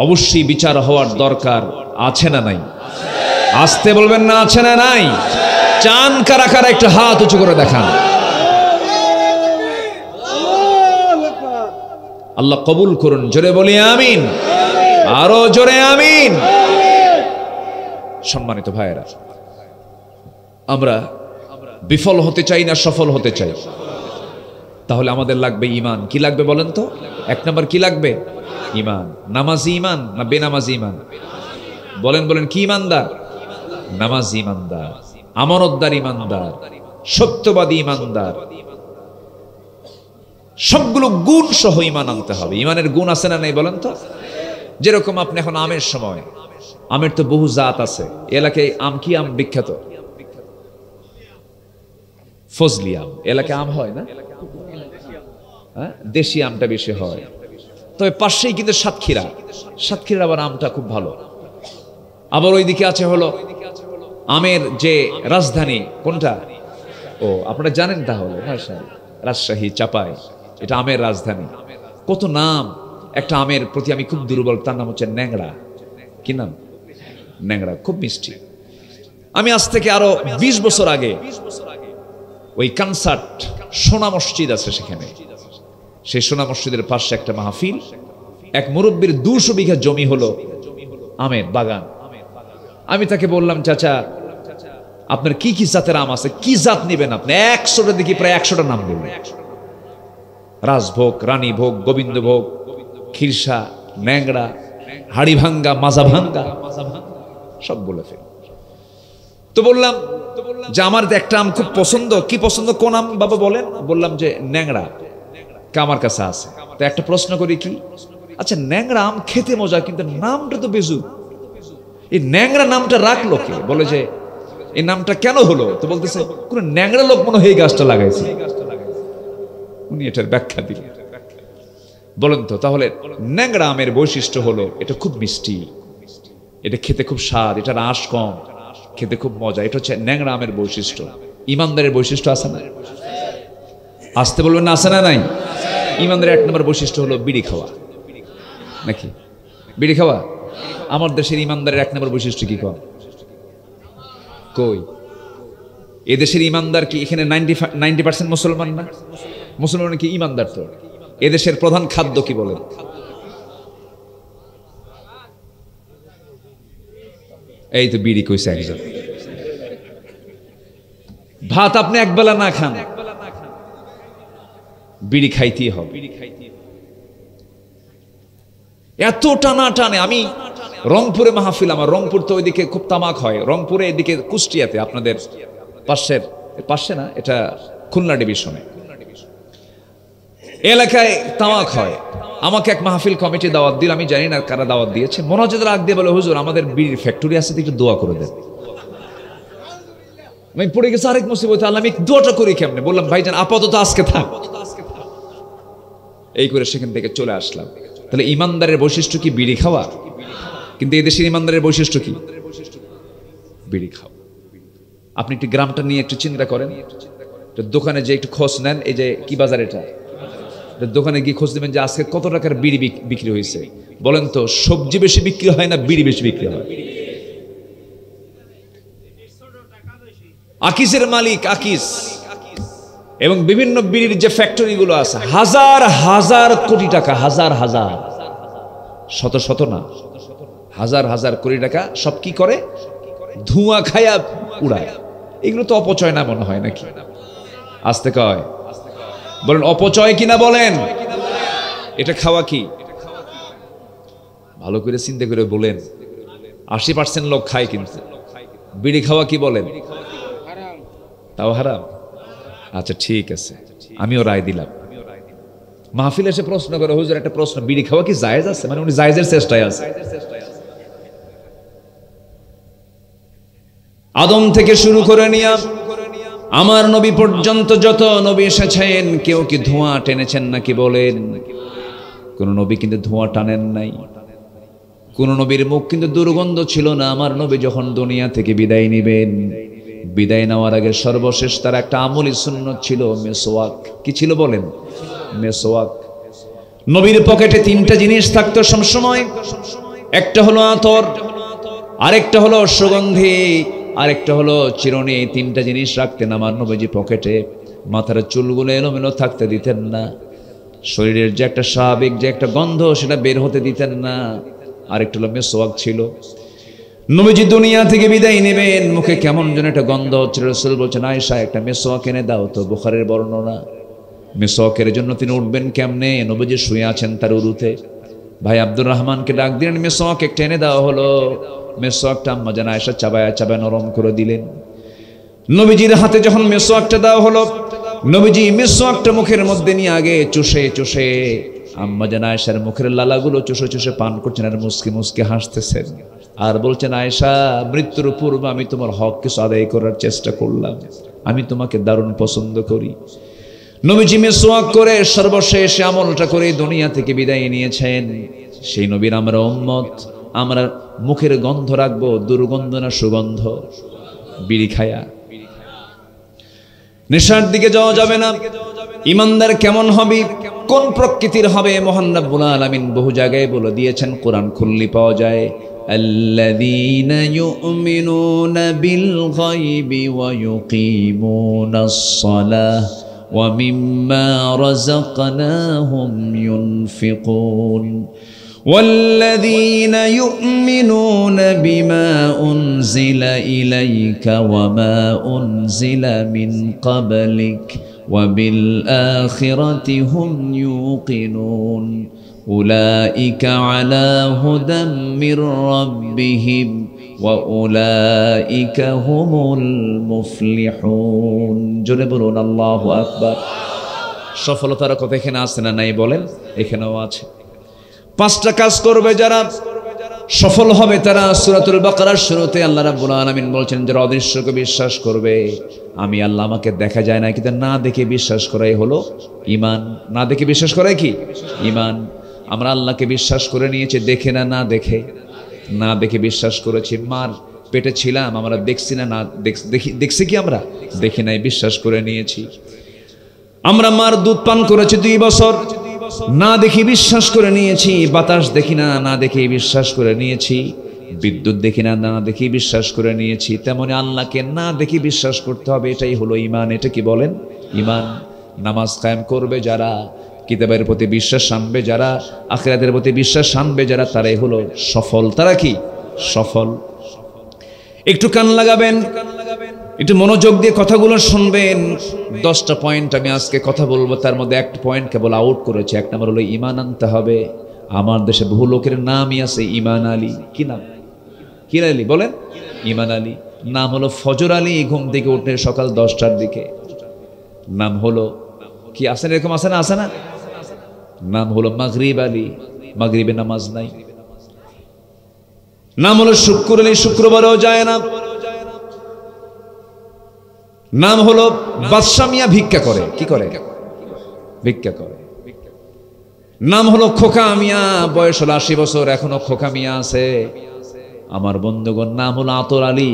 অবশ্যই বিচার হওয়ার দরকার আছে না নাই? আসতে বলবেন না, আছে না নাই? চান কারা কারা একটা হাত উঁচু করে দেখান। আল্লাহ কবুল করুন, জোরে বলি আমিন, আরো জোরে আমিন। সম্মানিত ভাইয়েরা, আমরা বিফল হতে চাই না সফল হতে চাই, তাহলে আমাদের লাগবে ইমান। কি লাগবে বলেন তো? 1 নম্বর কি লাগবে? ইমান। নামাজি ইমান না বেনামাজি ইমান? বলেন বলেন, কি ইমানদার? নামাজি ইমানদার, আমানতদার ইমানদার, সত্যবাদী ইমানদার, সবগুলো গুণ সহ ইমান আনতে হবে। ইমানের গুণ আছে না নাই বলেন তো? যেরকম আপনি এখন আমের সময়, আমের তো বহু জাত আছে। এলাকায় আম কি আম বিখ্যাত? ফজলি আম। এলাকায় আম হয় না, দেশি আমটা বেশি হয়। তবে পাশেই কিন্তু সাতক্ষীরা, সাতক্ষীরার আবার আমটা খুব ভালো। আবার ওইদিকে আছে হলো আমের যে রাজধানী, কোনটা? ও আপনারা জানেন তাহলে, রাজশাহী, চাপাই, এটা আমের রাজধানী। কত নাম। একটা আমের প্রতি আমি খুব দুর্বল, তার নাম হচ্ছে ন্যাংড়া। কি নাম? ন্যাংড়া, খুব মিষ্টি। আমি আজ থেকে আরো 20 বছর আগে ওই কনসার্ট, সোনা মসজিদ আছে সেখানে, সেই সোনা মসজিদের পাশে একটা মাহফিল। এক মুরব্বীর 200 বিঘা জমি হলো আমের বাগান। আমি তাকে বললাম, চাচা আপনার কি কি জাতের আম আছে, কি জাত নেবেন আপনি? 100টা দেখি, প্রায় 100টা নাম বললেন। রাজভোগ, রানীভোগ, গোবিন্দভোগ, খিরসা, ন্যাংড়া, হাড়ি ভাঙ্গা, মাজা ভাঙ্গা, সব বলে ফেল। তো বললাম যে আমার একটা আম খুব পছন্দ। কি পছন্দ, কোন আম বাবা বলেন? বললাম যে ন্যাংড়া, আমার কাছে আছে। তো একটা প্রশ্ন করি, কি? আচ্ছা ন্যাংড়া আম খেতে মজা, কিন্তু নামটা তো বেজুক, এই ন্যাংড়া নামটা রাখলো কে? বলে যে এই নামটা কেন হলো? তো বলতেছে কোন ন্যাংড়া লোক মনে হয় এই গাছটা লাগাইছে। উনি এটার ব্যাখ্যা দিলেন। বলেন তো তাহলে ন্যাংড়া আমের বৈশিষ্ট্য হলো এটা খুব মিষ্টি, এটা খেতে খুব স্বাদ, এটার আঁশ কম, খেতে খুব মজা। এটা হচ্ছে ন্যাংড়া আমের বৈশিষ্ট্য। ইমানদারের বৈশিষ্ট্য আছে না? আসতে বলবেন না, আছে না নাই? ইমানদারের 1 নম্বর বৈশিষ্ট্য হলো বিড়ি খাওয়া। নাকি বিড়ি খাওয়া? আমার দেশের ইমানদারের 1 নম্বর বৈশিষ্ট্য কি কম? কই এদেশের ইমানদার কি এখানে 90% মুসলমান না? মুসলমান কি ইমানদার? তো এদেশের প্রধান খাদ্য কি বলেন? এই তো বিড়ি কইছে একজন। ভাত আপনি একবেলা না খান, বিড়ি খাইতেই হবে। এত টানা টানে। আমি রংপুরে মাহফিল, আমার রংপুর তো ওইদিকে খুব তামাক হয়। রংপুরে এদিকে কুষ্টিয়াতে, আপনাদের পাশে না, এটা খুলনা ডিভিশনে এলাকায় তামাক হয়। আমাকে এক মাহফিল কমিটি দাওয়াত দিল, আমি জানি না কারা দাওয়াত দিয়েছে। মোনাজাতের আগ দিয়ে বলে, হুজুর আমাদের বিড়ির ফ্যাক্টরি আছে, একটু দোয়া করে দেন। আমি পড়ে গেছি আরেক মুসিবতে, আল্লাহ আমি দোয়াটা করি কেমনে? বললাম ভাইজান আপাতত আজকে থাক। এই করে সেখান থেকে চলে আসলাম। তাহলে ইমানদারের বৈশিষ্ট্য কি? বিড়ি খাওয়া। কিন্তু এদেশের ইমানদারের বৈশিষ্ট্য কি? বিড়ি খাওয়া। আপনি একটু গ্রামটা নিয়ে একটু চিন্তা করেন। দোকানে যে একটু খোঁজ নেন, এই যে কি বাজার, এটা দোকানে গিয়ে খোঁজ নেবেন যে আজকে কত টাকার বিড়ি বিক্রি হয়েছে। বলেন তো সবজি বেশি বিক্রি হয় না বিড়ি বেশি বিক্রি হয়? আকিসের মালিক আকিস এবং বিভিন্ন বিড়ির যে ফ্যাক্টরি গুলো আছে, হাজার হাজার কোটি টাকা, হাজার হাজার, শত শত না, হাজার হাজার কোটি টাকা সব কি করে? ধোঁয়া খায়া উড়ায়। এগুলো তো অপচয় না মনে হয় নাকি? আস্তে কয় বলেন, অপচয় কিনা বলেন? এটা খাওয়া কি? ভালো করে চিন্তা করে বলেন। 80% লোক খায়, কিন্তু বিড়ি খাওয়া কি বলেন? তাও হারাম। আচ্ছা ঠিক আছে, আমিও রায় দিলাম। মাহফিল এসে প্রশ্ন করে, হুজুর একটা প্রশ্ন, বিড়ি খাওয়া কি জায়েজ আছে? মানে উনি জায়েজের চেষ্টায় আছে। আদম থেকে শুরু করে নিয়া আমার নবী পর্যন্ত যত নবী এসেছেন, কেউ কি ধোঁয়া টেনেছেন নাকি বলেন? কোন নবী কিন্তু ধোঁয়া টানেন নাই। কোন নবীর মুখ কিন্তু দুর্গন্ধ ছিল না। আমার নবী যখন দুনিয়া থেকে বিদায় নেবেন, বিদায় নেওয়ার আগে সর্বশেষ তার একটা আমলি সুন্নত ছিল মেসওয়াক। কি ছিল বলেন? মেসওয়াক। নবীর পকেটে তিনটা জিনিস থাকতো সবসময়। একটা হলো আতর, আরেকটা হলো সুগন্ধি, আরেকটা হলো চিরুনি। এই তিনটা জিনিস রাখতেন আমার নবীজি পকেটে। মাথার চুলগুলো এলোমেলো থাকতে দিতেন না। শরীরের যে একটা স্বাভাবিক যে একটা গন্ধ, সেটা বের হতে দিতেন না। আরেকটা হলো মেসওয়াক ছিল। নবীজি দুনিয়া থেকে বিদায় নেবেন, মুখে কেমন যেন একটা গন্ধ হচ্ছিল। রাসূল বলছেন, আয়েশা একটা মেসওয়াক এনে দাও তো। বুখারীর বর্ণনা। মেসওয়াকের জন্য তিনি উঠবেন কেমনে? নবীজি শুয়ে আছেন তার উরুতে। ভাই আব্দুর রহমানকে ডাক দিলেন, মেসওয়াক একটা এনে দেওয়া হলো। মেসওয়াকটা আম্মা জান আয়েশা চাবায়া চাবায়া নরম করে দিলেন। নবীজির হাতে যখন মেসওয়াকটা দেওয়া হলো, নবীজি মেসওয়াকটা মুখের মধ্যে নিয়ে আগে চুষে চুষে আম্মা জান আয়েশার মুখের লালাগুলো চুষে চুষে পান করছেন, আর মুস্কি মুস্কি হাসতেছেন, আর বলছেন, আয়েশা মৃত্যুর পূর্বে আমি তোমার হক কিছু আদায় করার চেষ্টা করলাম, আমি তোমাকে দারুণ পছন্দ করি। নবীজি মেসওয়াক করে সর্বশেষ আমলটা করে দুনিয়া থেকে বিদায় নিয়েছেন। সেই নবীর আমরা উম্মত, আমরা মুখের গন্ধ রাখবো দুর্গন্ধ না সুগন্ধ? বিড়ি খায়া নেশার দিকে যাওয়া যাবে না। ইমানদার কেমন হবে, কোন প্রকৃতির হবে, মহান রব্বুল আলামিন বহু জায়গায় বলে দিয়েছেন। কোরআন খুললি পাওয়া যায়, আল্লাযীনা ইউমিনুনা বিল গায়বি ওয়া ইউকিমুনাস সালাহ ওয়া মিম্মা রাযাকনাহুম ইউনফিকুন والذين يؤمنون بما أنزل إليك وما أنزل من قبلك وبالآخرة هم يوقنون أولئك على هدى من ربهم وأولئك هم المفلحون جنبون الله أكبر সফলতার কথা এখানে আছে না নাই বলেন? এখানেও আছে। পাঁচটা কাজ করবে যারা, সফল হবে তারা। সূরাতুল বাকারার শুরুতে আল্লাহ রাব্বুল আলামিন বলছেন, যারা অদৃশ্যকে বিশ্বাস করবে। আমি আল্লাহ আমাকে দেখা যায় না, কিন্তু না দেখে বিশ্বাস করাই হলো ঈমান। না দেখে বিশ্বাস করাই কি? ঈমান। আমরা আল্লাহকে বিশ্বাস করে নিয়েছি দেখে না, না দেখে। না দেখে বিশ্বাস করেছি। মার পেটে ছিলাম, আমরা দেখছি না, না দেখছি কি? আমরা দেখি নাই, বিশ্বাস করে নিয়েছি। আমরা মার দুধ পান করেছি 2 বছর, না দেখি বিশ্বাস করে নিয়েছি। বাতাস দেখি না, না দেখে বিশ্বাস করে নিয়েছি। বিদ্যুৎ দেখি না, না দেখে বিশ্বাস করে নিয়েছি। তেমনি আল্লাহকে না দেখে বিশ্বাস করতে হবে, এটাই হলো ঈমান। এটা কি বলেন? ঈমান। নামাজ কায়েম করবে যারা, কিতাবের প্রতি বিশ্বাস আনবে যারা, আখিরাতের প্রতি বিশ্বাস আনবে যারা, তারাই হলো সফল। তারা কি? সফল। একটু কান লাগাবেন, একটু মনোযোগ দিয়ে কথাগুলো শুনবেন। 10টা পয়েন্ট আমি আজকে কথা বলবো, তার মধ্যে একটা পয়েন্ট কেবল আউট করেছে। 1 নম্বর হলো ঈমান আনতে হবে। আমার দেশে বহু লোকের নামই আছে ঈমান আলী। কি নাম? কি আলী বলেন? ঈমান আলী। নাম হলো ফজর আলী, ঘুম থেকে উঠে সকাল 10টার দিকে। নাম হলো কি? আসেন এরকম আছে না? আছে না? নাম হলো মাগরিব আলী, মাগরিবে নামাজ নাই। নাম হলো শুক্র আলী, শুক্রবারও যায় না। নাম হলো বাদশা মিয়া, ভিক্ষা করে। কি করে? ভিক্ষা করে। নাম হলো খোকা মিয়া, বয়স হলো 80 বছর, এখনো খোকা মিয়া আছে। আমার বন্ধুগণ, নাম হলো আতর আলী,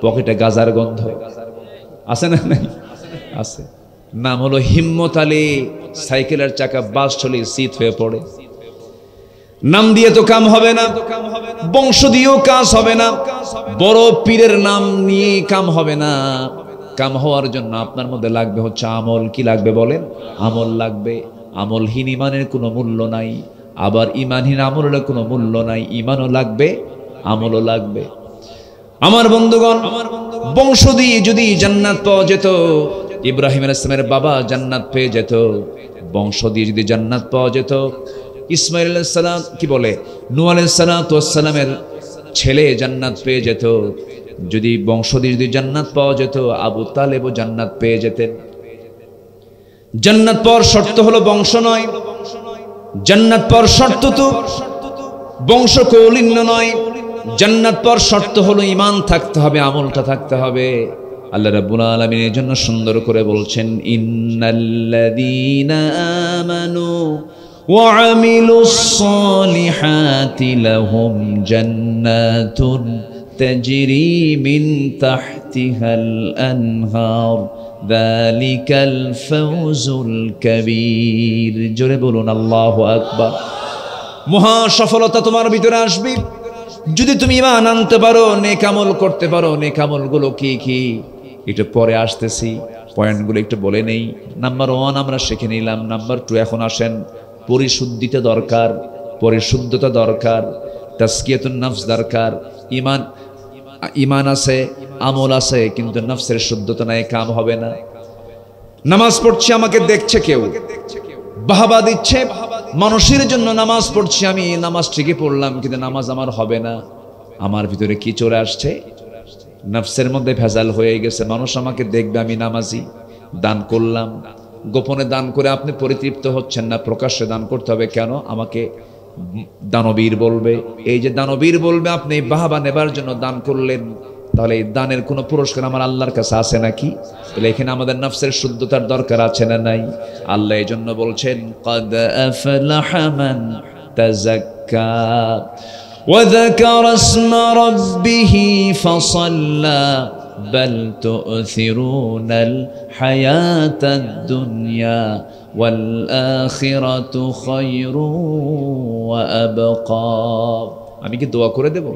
পকেটে গাজার গন্ধ আছে না? নাই? আছে। নাম হলো হিম্মত আলী, সাইকেলের চাকা বাস চলে শীত হয়ে পড়ে। নাম দিয়ে তো কাম হবে না, বংশ দিয়েও কাজ হবে না, বড় পীরের নাম নিয়ে কাম হবে না। কাম হওয়ার জন্য আপনার মধ্যে লাগবে হচ্ছে আমল। কি লাগবে বলেন? আমল লাগবে। আমলহীন ইমানের কোনো মূল্য নাই, আবার ইমানহীন আমলের কোনো মূল্য নাই। ইমানও লাগবে, আমলও লাগবে। আমার বন্ধুগণ, বংশ দিয়ে যদি জান্নাত পাওয়া যেত, ইব্রাহিম আলাইহিস সালামের বাবা জান্নাত পেয়ে যেত, বংশ দিয়ে যদি জান্নাত পাওয়া যেত, ইসমাঈল আলাইহিস সালাম কি বলে, নূহ আলাইহিস সালামের ছেলে জান্নাত পেয়ে যেত, যদি বংশ দিয়ে যদি জান্নাত পাওয়া যেত, আবু তালেবও জান্নাত পেয়ে যেতেন। জান্নাত পাওয়ার শর্ত হলো বংশ নয়, জান্নাত পাওয়ার শর্ত তো বংশ কৌলিন্য নয়, জান্নাত পাওয়ার শর্ত হলো ঈমান থাকতে হবে, আমলটা থাকতে হবে। আল্লাহ রাব্বুল আলামিন এর জন্য সুন্দর করে বলছেন, ইন্নাল্লাযীনা আমানু ওয়া আমিলুস সালিহাতি লাহুম জান্নাতুন তাজরি মিন তাহতিহাল আনহার যালিকাল ফাওজুল কাবীর। জোরে বলুন আল্লাহু আকবার। মহা সফলতা তোমার ভিতরে আসবে যদি তুমি ঈমান আনতে পারো, নেক আমল করতে পারো। নেক আমলগুলো কি কি একটু পরে আসতেছি, পয়েন্টগুলো একটু বলে নেই। নাম্বার 1 আমরা শিখে নিলাম। নাম্বার 2 এখন আসেন, পরিশুদ্ধিতা দরকার, পরিশুদ্ধতা দরকার, তাজকিয়াতুন নফস দরকার। ঈমান আছে, আমল আছে, কিন্তু নফসের শুদ্ধতা নাই, কাম হবে না। নামাজ পড়ছি, আমাকে দেখছে কেউ, বাহবা দিচ্ছে, মানুষের জন্য নামাজ পড়ছি আমি, নামাজ ঠিকই পড়লাম, কিন্তু নামাজ আমার হবে না। আমার ভিতরে কি চলে আসছে? নফসের মধ্যে ভেজাল হয়ে গেছে। মানুষ আমাকে দেখবে আমি নামাজি, দান করলাম, গোপনে দান করে আপনি পরিতৃপ্ত হচ্ছেন না, প্রকাশ্যে দান করতে হবে। কেন? আমাকে দানবীর বলবে। এই যে দানবীর বলবে, আপনি বাহবা নেবার জন্য দান করলেন, তাহলে এই দানের কোনো পুরস্কার আমার আল্লাহর কাছে আছে নাকি? তাহলে এখানে আমাদের নফসের শুদ্ধতার দরকার আছে না নাই? আল্লাহ এই জন্য বলছেন, قد أفلح من تزكى وذكر اسم ربه فصلى بل تؤثرون الحياة الدنيا والآخرة خير وأبقى। আমি কি দোয়া করে দেব?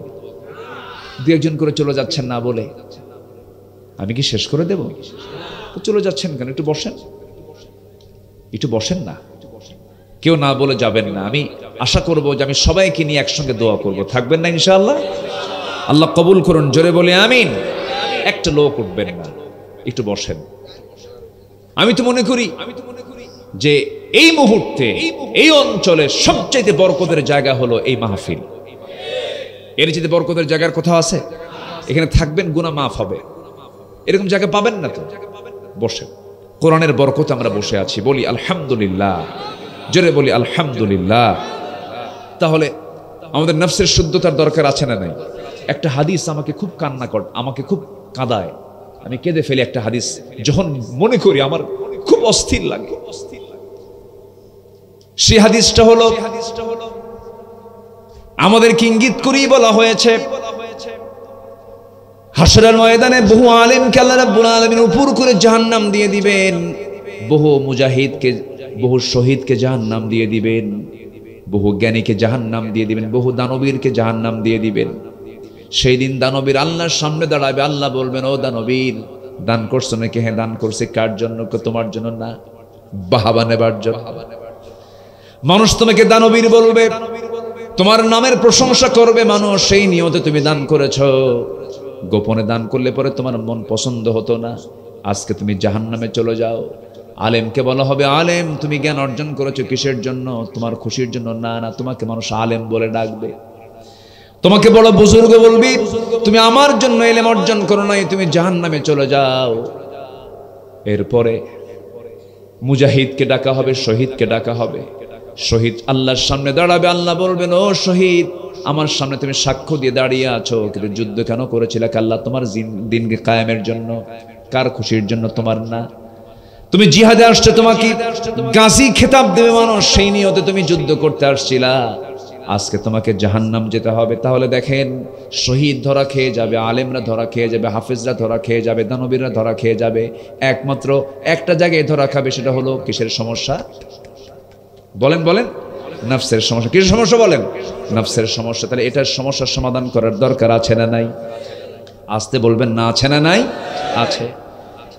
দু একজন করে চলে যাচ্ছেন না বলে আমি কি শেষ করে দেব? তো চলে যাচ্ছেন কেন? একটু বসেন, একটু বসেন না, কেউ না বলে যাবেন না। আমি আশা করব যে আমি সবাইকে নিয়ে একসঙ্গে দোয়া করব, থাকবেন না ইনশাআল্লাহ? আল্লাহ কবুল করুন, জোরে বলে আমিন। একটা লোক উঠবেন না, একটু বসেন। আমি তো মনে করি যে এই মুহূর্তে এই অঞ্চলের সবচেয়ে বরকতের জায়গা হলো এই মাহফিল। এর চেয়ে বরকতের জায়গার কোথাও আছে? এখানে থাকবেন, গুনাহ মাফ হবে, এরকম জায়গা পাবেন না তো। বসেন, কোরআনের বরকতে আমরা বসে আছি, বলি আলহামদুলিল্লাহ, জোরে বলি আলহামদুলিল্লাহ। তাহলে আমাদের নফসের শুদ্ধতার দরকার আছে না নাই? একটা হাদিস আমাকে খুব আমাকে খুব কাঁদায়, আমি কেঁদে ফেলি। একটা হাদিস যখন মনে করি আমার খুব অস্থির লাগে। সেই হাদিসটা হলো, আমাদেরকে ইঙ্গিত করেই বলা হয়েছে, হাসরের ময়দানে বহু আলেমকে আল্লাহ রাব্বুল আলামিন উপর করে জাহান্নাম দিয়ে দিবেন, বহু মুজাহিদকে, বহু শহীদকে জাহান্নাম দিয়ে দিবেন, বহু জ্ঞানীকে জাহান্নাম দিয়ে দিবেন, বহু দানবীরকে জাহান্নাম দিয়ে দিবেন। সেই দিন দানবীর আল্লাহর সামনে দাঁড়াবে, আল্লাহ বলবেন, ও দানবীর, দান করছো নাকি? হ্যাঁ দান করছি। কার জন্য? তোমার জন্য না, বাহবা নেবার জন্য। মানুষ তোমাকে দানবীর বলবে, তোমার নামের প্রশংসা করবে মানুষ, সেই নিয়তে তুমি দান করেছো। গোপনে দান করলে পরে তোমার মন পছন্দ হতো না, আজকে তুমি জাহান্নামে চলে যাও। আলেমকে বলা হবে, আলেম তুমি জ্ঞান অর্জন করেছো কিসের জন্য? তোমার খুশির জন্য না, না, তোমাকে মানুষ আলেম বলে ডাকবে। তোমাকে বড় বুজুর্গ বলবি, তুমি আমার জন্য ইলম অর্জন করো নাই, তুমি জাহান্নামে চলে যাও। এরপরে মুজাহিদকে ডাকা হবে, শহীদকে ডাকা হবে। শহীদ আল্লাহর সামনে দাঁড়াবে, আল্লাহ বলবেন, ও শহীদ, আমার সামনে তুমি সাক্ষ্য দিয়ে দাঁড়িয়ে আছো, কিন্তু যুদ্ধ কেন করেছিলে? আল্লাহ তোমার দিনকে কায়েমের জন্য, কার খুশির জন্য? তোমার না। তুমি জিহাদে আসছো, তোমাকে গাজী খেতাব দেবে মানুষ, সেই নিয়তে তুমি যুদ্ধ করতে আসছিলা, আজকে তোমাকে জাহান্নাম যেতে হবে। তাহলে দেখেন, শহীদ ধরা খেয়ে যাবে, আলেমরা ধরা খেয়ে যাবে, হাফেজরা ধরা খেয়ে যাবে, দানবীররা ধরা খেয়ে যাবে। একমাত্র একটা জায়গায় ধরা খাবে, সেটা হলো কিসের সমস্যা? বলেন বলেন, নফসের সমস্যা। কিসের সমস্যা বলেন? নফসের সমস্যা। তাহলে এটার সমস্যার সমাধান করার দরকার আছে না নাই? আসতে বলবেন না, আছে না নাই? আছে।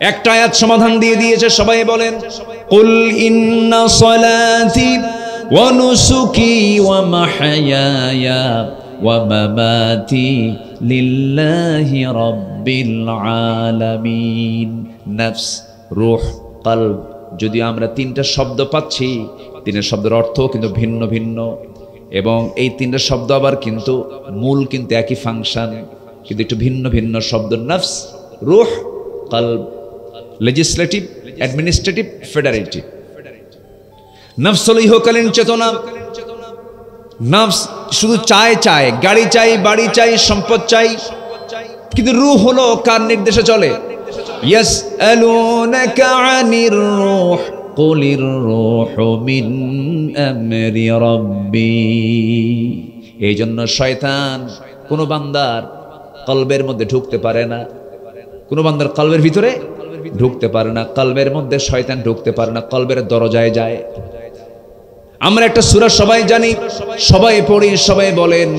একটা আয়াত সমাধান দিয়ে দিয়েছে, সবাই বলেন, কুল ইন্না সলাতি ওয়া নুসুকি ওয়া মাহইয়ায়া ওয়া মামাতি লিল্লাহি রাব্বিল আলামিন। নফস, রূহ, কলব, যদি আমরা তিনটা শব্দ পাচ্ছি, তিনের শব্দের অর্থ কিন্তু ভিন্ন ভিন্ন, এবং এই তিনটা শব্দ আবার কিন্তু মূল কিন্তু একই ফাংশন, কিন্তু একটু ভিন্ন ভিন্ন শব্দ। নফস, রূহ, কলব। Legislative, administrative federative. নফস হলো ইহকালীন চেতনা। নফস শুধু চায়, গাড়ি চাই, বাড়ি চাই, সম্পদ চাই, কিন্তু রূহ হলো কার নির্দেশে চলে? ইয়াসআলুনাকা আনির রূহ কুলির রূহু মিন আমরি রাব্বি। এই জন্য শয়তান কোন বান্দার কলবের মধ্যে ঢুকতে পারে না, কোন বান্দার কলবের ভিতরে ঢুকতে পারে না, কলবের মধ্যে শয়তান ঢুকতে পারে না, কলবের দরজায় যায়। আমরা একটা সূরা সবাই জানি, সবাই পড়ি, সবাই বলেন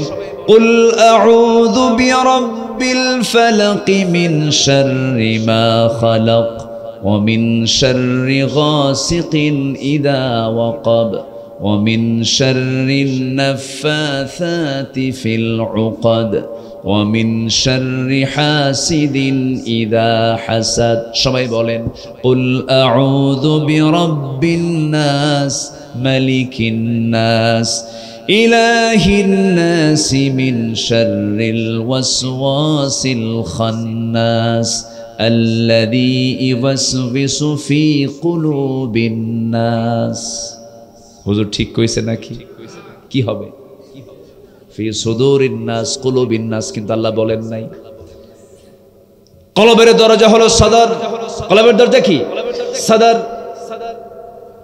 কুল আউযু বিরাব্বিল ফালাক মিন শাররি মা খালাক ওয়া মিন শাররি গাসিকিন ইযা ওয়াকাব ওয়া মিন শাররিন নাফাসাতি ফিল উকাদ ওয়া মিন শাররি হাসিদিন ইযা হাসাদ। সবাই বলেন কুল আউযু বিরাব্বিন নাস মালিকিন নাস ইলাহিন নাস মিন শাররিল ওয়াসওয়াসিল খান্নাস আল্লাযী ইওয়াসওয়িসু ফি কুলুবিন নাস। হুজুর ঠিক কইছে নাকি? কি হবে? ফি সুদুরিন নাস কুলুবিন নাস, কিন্তু আল্লাহ বলেন নাই। কলবের দরজা হলো সদর। কলবের দরজা কি? সদর।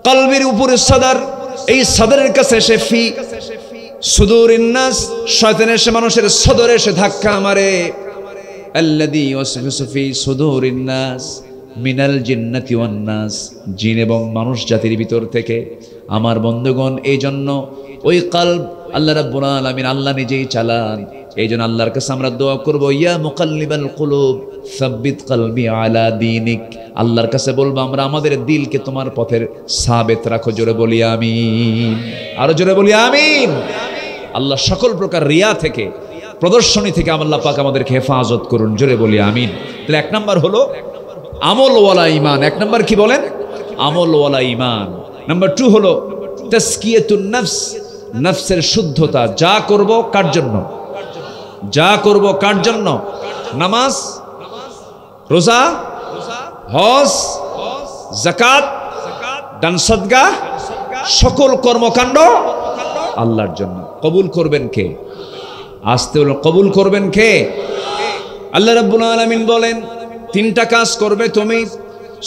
কলবের উপরে সদর। এই সদরের কাছে এসে ফি সুদুরিন নাস, শয়তান এসে মানুষের সদরে এসে ধাক্কা মারে। আল্লাযী ইওয়াসওয়িসু ফি সুদুরিন নাস মিনাল জিন্নাতি ওয়ান নাস, জিন এবং মানুষ জাতির ভিতর থেকে। আমার বন্ধুগণ, এই জন্য ওই কলব আল্লাহ রাব্বুল আলামিন আল্লাহ নিজেই চালান। এই জন্য আল্লাহর কাছে আমরা দোয়া করবো, ইয়া মুকাল্লিবাল কুলুব সাব্বিত কলবি আলা দীনিক। আল্লাহর কাছে বলবো আমরা আমাদের দিলকে তোমার পথের সাবেত রাখো। জোরে বলি আমিন, আরো জোরে বলি আমিন। আল্লাহ সকল প্রকার রিয়া থেকে, প্রদর্শনী থেকে আল্লাহ পাক আমাদেরকে হেফাজত করুন। জোরে বলি আমিন। তাহলে এক নাম্বার হলো আমল ওয়ালা ঈমান। এক নাম্বার কি বলেন? আমল ওয়ালা ঈমান। নাম্বার 2 হলো তাসকিয়াতুন নফস, নফসের শুদ্ধতা। যা করব কার জন্য? যা করব কার জন্য? নামাজ, রোজা, হজ, যাকাত, দান সদকা, সকল কর্মকাণ্ড আল্লাহর জন্য। কবুল করবেন কে? আসতে হলো কবুল করবেন কে? আল্লাহ রাব্বুল আলামিন বলেন 3টা কাজ করবে তুমি।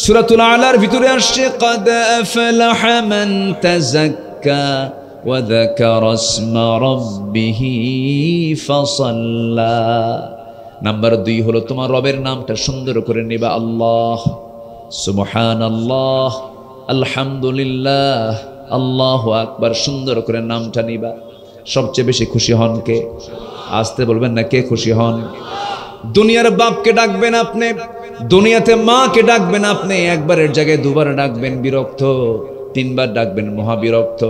সূরাতুল আলার ভিতরে আসছে ক্বাদ আফলাহা মান তাযাক্কা ওয়া যাকারা ইসমা রাব্বিহি ফাসাল্লা। নাম্বার 2 হলো তোমার রবের নামটা সুন্দর করে নিবা। আল্লাহ, সুবহানাল্লাহ, আলহামদুলিল্লাহ, আল্লাহু আকবার, সুন্দর করে নামটা নিবা। সবচেয়ে বেশি খুশি হন কে? আসতে বলবেন না, কে খুশি হন? দুনিয়ার বাপকে ডাকবেন আপনি, দুনিয়াতে মাকে ডাকবেন আপনি, একবারের জায়গায় দুবার ডাকবেন বিরক্ত, 3বার ডাকবেন মহাবিরক্ত।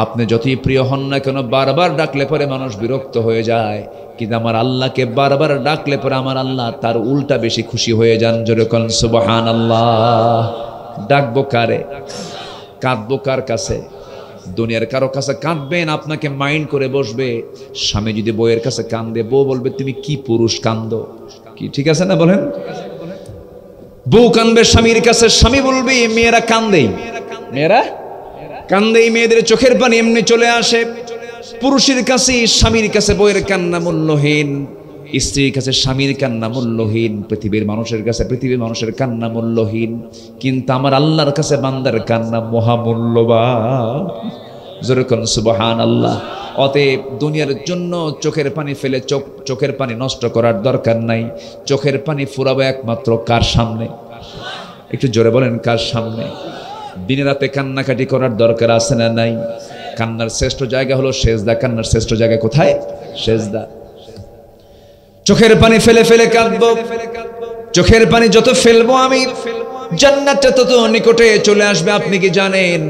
আপনি যতই প্রিয় হন না কেন, বারবার ডাকলে পরে মানুষ বিরক্ত হয়ে যায়। কিন্তু আমার আল্লাহকে বারবার ডাকলে পরে আমার আল্লাহ তার উল্টা বেশি খুশি হয়ে যান। জোরে বলেন সুবহানাল্লাহ। ডাকবো কারে? কাঁদবো কার কাছে? দুনিয়ার কারো কাছে কাঁদবেন, আপনাকে মাইন্ড করে বসবে। স্বামী যদি বউয়ের কাছে কান্দে, বউ বলবে তুমি কি পুরুষ, কান্দো কি? ঠিক আছে না বলেন? বউ কান্দবে স্বামীর কাছে, স্বামী বলবে মেয়েরা কান্দেই, মেয়েরা কান্দেই, মেয়েদের চোখের পানি এমনি চলে আসে। পুরুষের কাছে স্বামীর কাছে বউয়ের কান্না মূল্যহীন, স্ত্রীর কাছে স্বামীর কান্না মূল্যহীন, পৃথিবীর মানুষের কাছে পৃথিবীর মানুষের কান্না মূল্যহীন, কিন্তু আমার আল্লাহর কাছে বান্দার কান্না মহামূল্যবান। জোরে বলেন সুবহানাল্লাহ। অতএব দুনিয়ার জন্য চোখের পানি ফেলে চোখের পানি নষ্ট করার দরকার নাই। চোখের পানি ফুরাবো একমাত্র কার সামনে? একটু জোরে বলেন, কার সামনে? দিনে রাতে কান্নাকাটি করার দরকার আছে না নাই? কান্নার শ্রেষ্ঠ জায়গা হলো সেজদা। কান্নার শ্রেষ্ঠ জায়গা কোথায়? সেজদা। চোখের পানি ফেলে ফেলে কাঁদবো। চোখের পানি যত ফেলবো আমি, জান্নাতটা তত নিকটে চলে আসবে। আপনি কি জানেন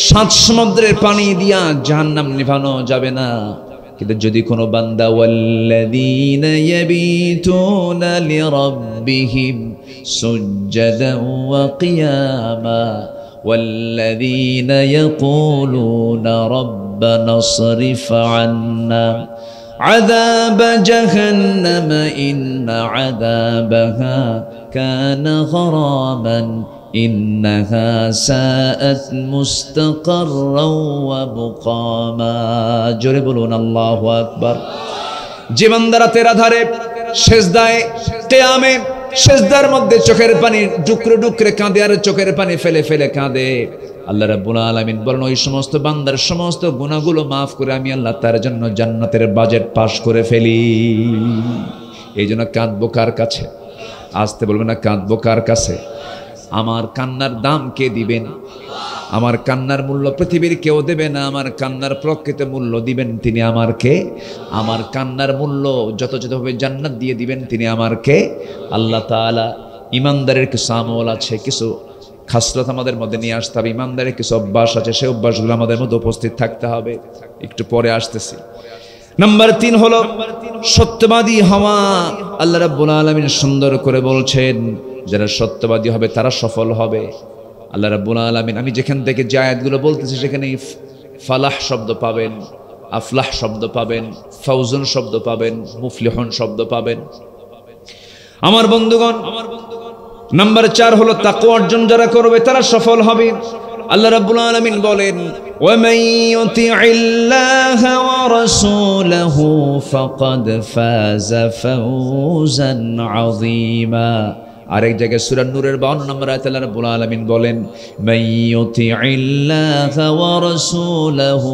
7 সমুদ্রের পানি দিয়া জাহান্নাম নিভানো যাবে না। কিন্তু যদি কোনো বান্দা ওয়াল্লাযীনা ইয়াবিতুনা লিরাব্বিহিম সুজদান ওয়া কিয়ামা ওয়াল্লাযীনা ইয়াকুলুনা রাব্বানা ইসরিফ আন্না عذاب جهنم إن عذابها كان غراما ইন্নাহা সাআত মুস্তাকাররাও ওয়া মুকামা। জোরে বলুন আল্লাহু আকবার। যে বান্দারা তেরা ধারে সেজদায় কিয়ামে সেজদার মধ্যে চোখের পানি ডুকরে ডুকরে কাঁদে আর চোখের পানি ফেলে ফেলে কাঁদে, আল্লাহ রাব্বুল আলামিন বলেন ওই সমস্ত বান্দার সমস্ত গুনাহগুলো মাফ করে আমি আল্লাহ তার জন্য জান্নাতের বাজেট পাস করে ফেলি। এই জন্য কাঁদবো কার কাছে? আসতে বলবেন না, কাঁদবো কার কাছে? আমার কান্নার দাম কে দিবেন? আমার কান্নার মূল্য পৃথিবীর কেউ দেবে না। আমার কান্নার প্রকৃত মূল্য দিবেন তিনি আমার কে? আমার কান্নার মূল্য যথাযথভাবে জান্নাত দিয়ে দিবেন তিনি আমার কে? আল্লাহ তাআলা। ইমানদারের কিছু আমল আছে, কিছু খাসলত আমাদের মধ্যে নিয়ে আসতে হবে। ইমানদারের কিছু অভ্যাস আছে, সেই অভ্যাসগুলো আমাদের মধ্যে উপস্থিত থাকতে হবে। একটু পরে আসতেছি। নাম্বার 3 হলো সত্যবাদী হওয়া। আল্লাহ রাব্বুল আলামিন সুন্দর করে বলছেন যারা সত্যবাদী হবে তারা সফল হবে। আল্লাহ রাব্বুল আলামিন, আমি যেখান থেকে যে আয়াতগুলো বলতেছি সেখানে ফালাহ শব্দ পাবেন, আফলাহ শব্দ পাবেন, ফাউজুন শব্দ পাবেন, মুফলিহুন শব্দ পাবেন। আমার বন্ধুগণ, নাম্বার 4 হলো তাকওয়া অর্জন যারা করবে তারা সফল হবে। আল্লাহ রাব্বুল আলামিন বলেন ওয়ামান ইউতিইল্লাহা ওয়া রাসূলাহু ফাকাদ ফাযা ফাওজান আযীমা। আরেক জায়গায় সূরা নূরের 52 নম্বর আয়াতে আল্লাহ রাব্বুল আলামিন বলেন মান ইউতিইল্লাহা ওয়া রাসূলাহু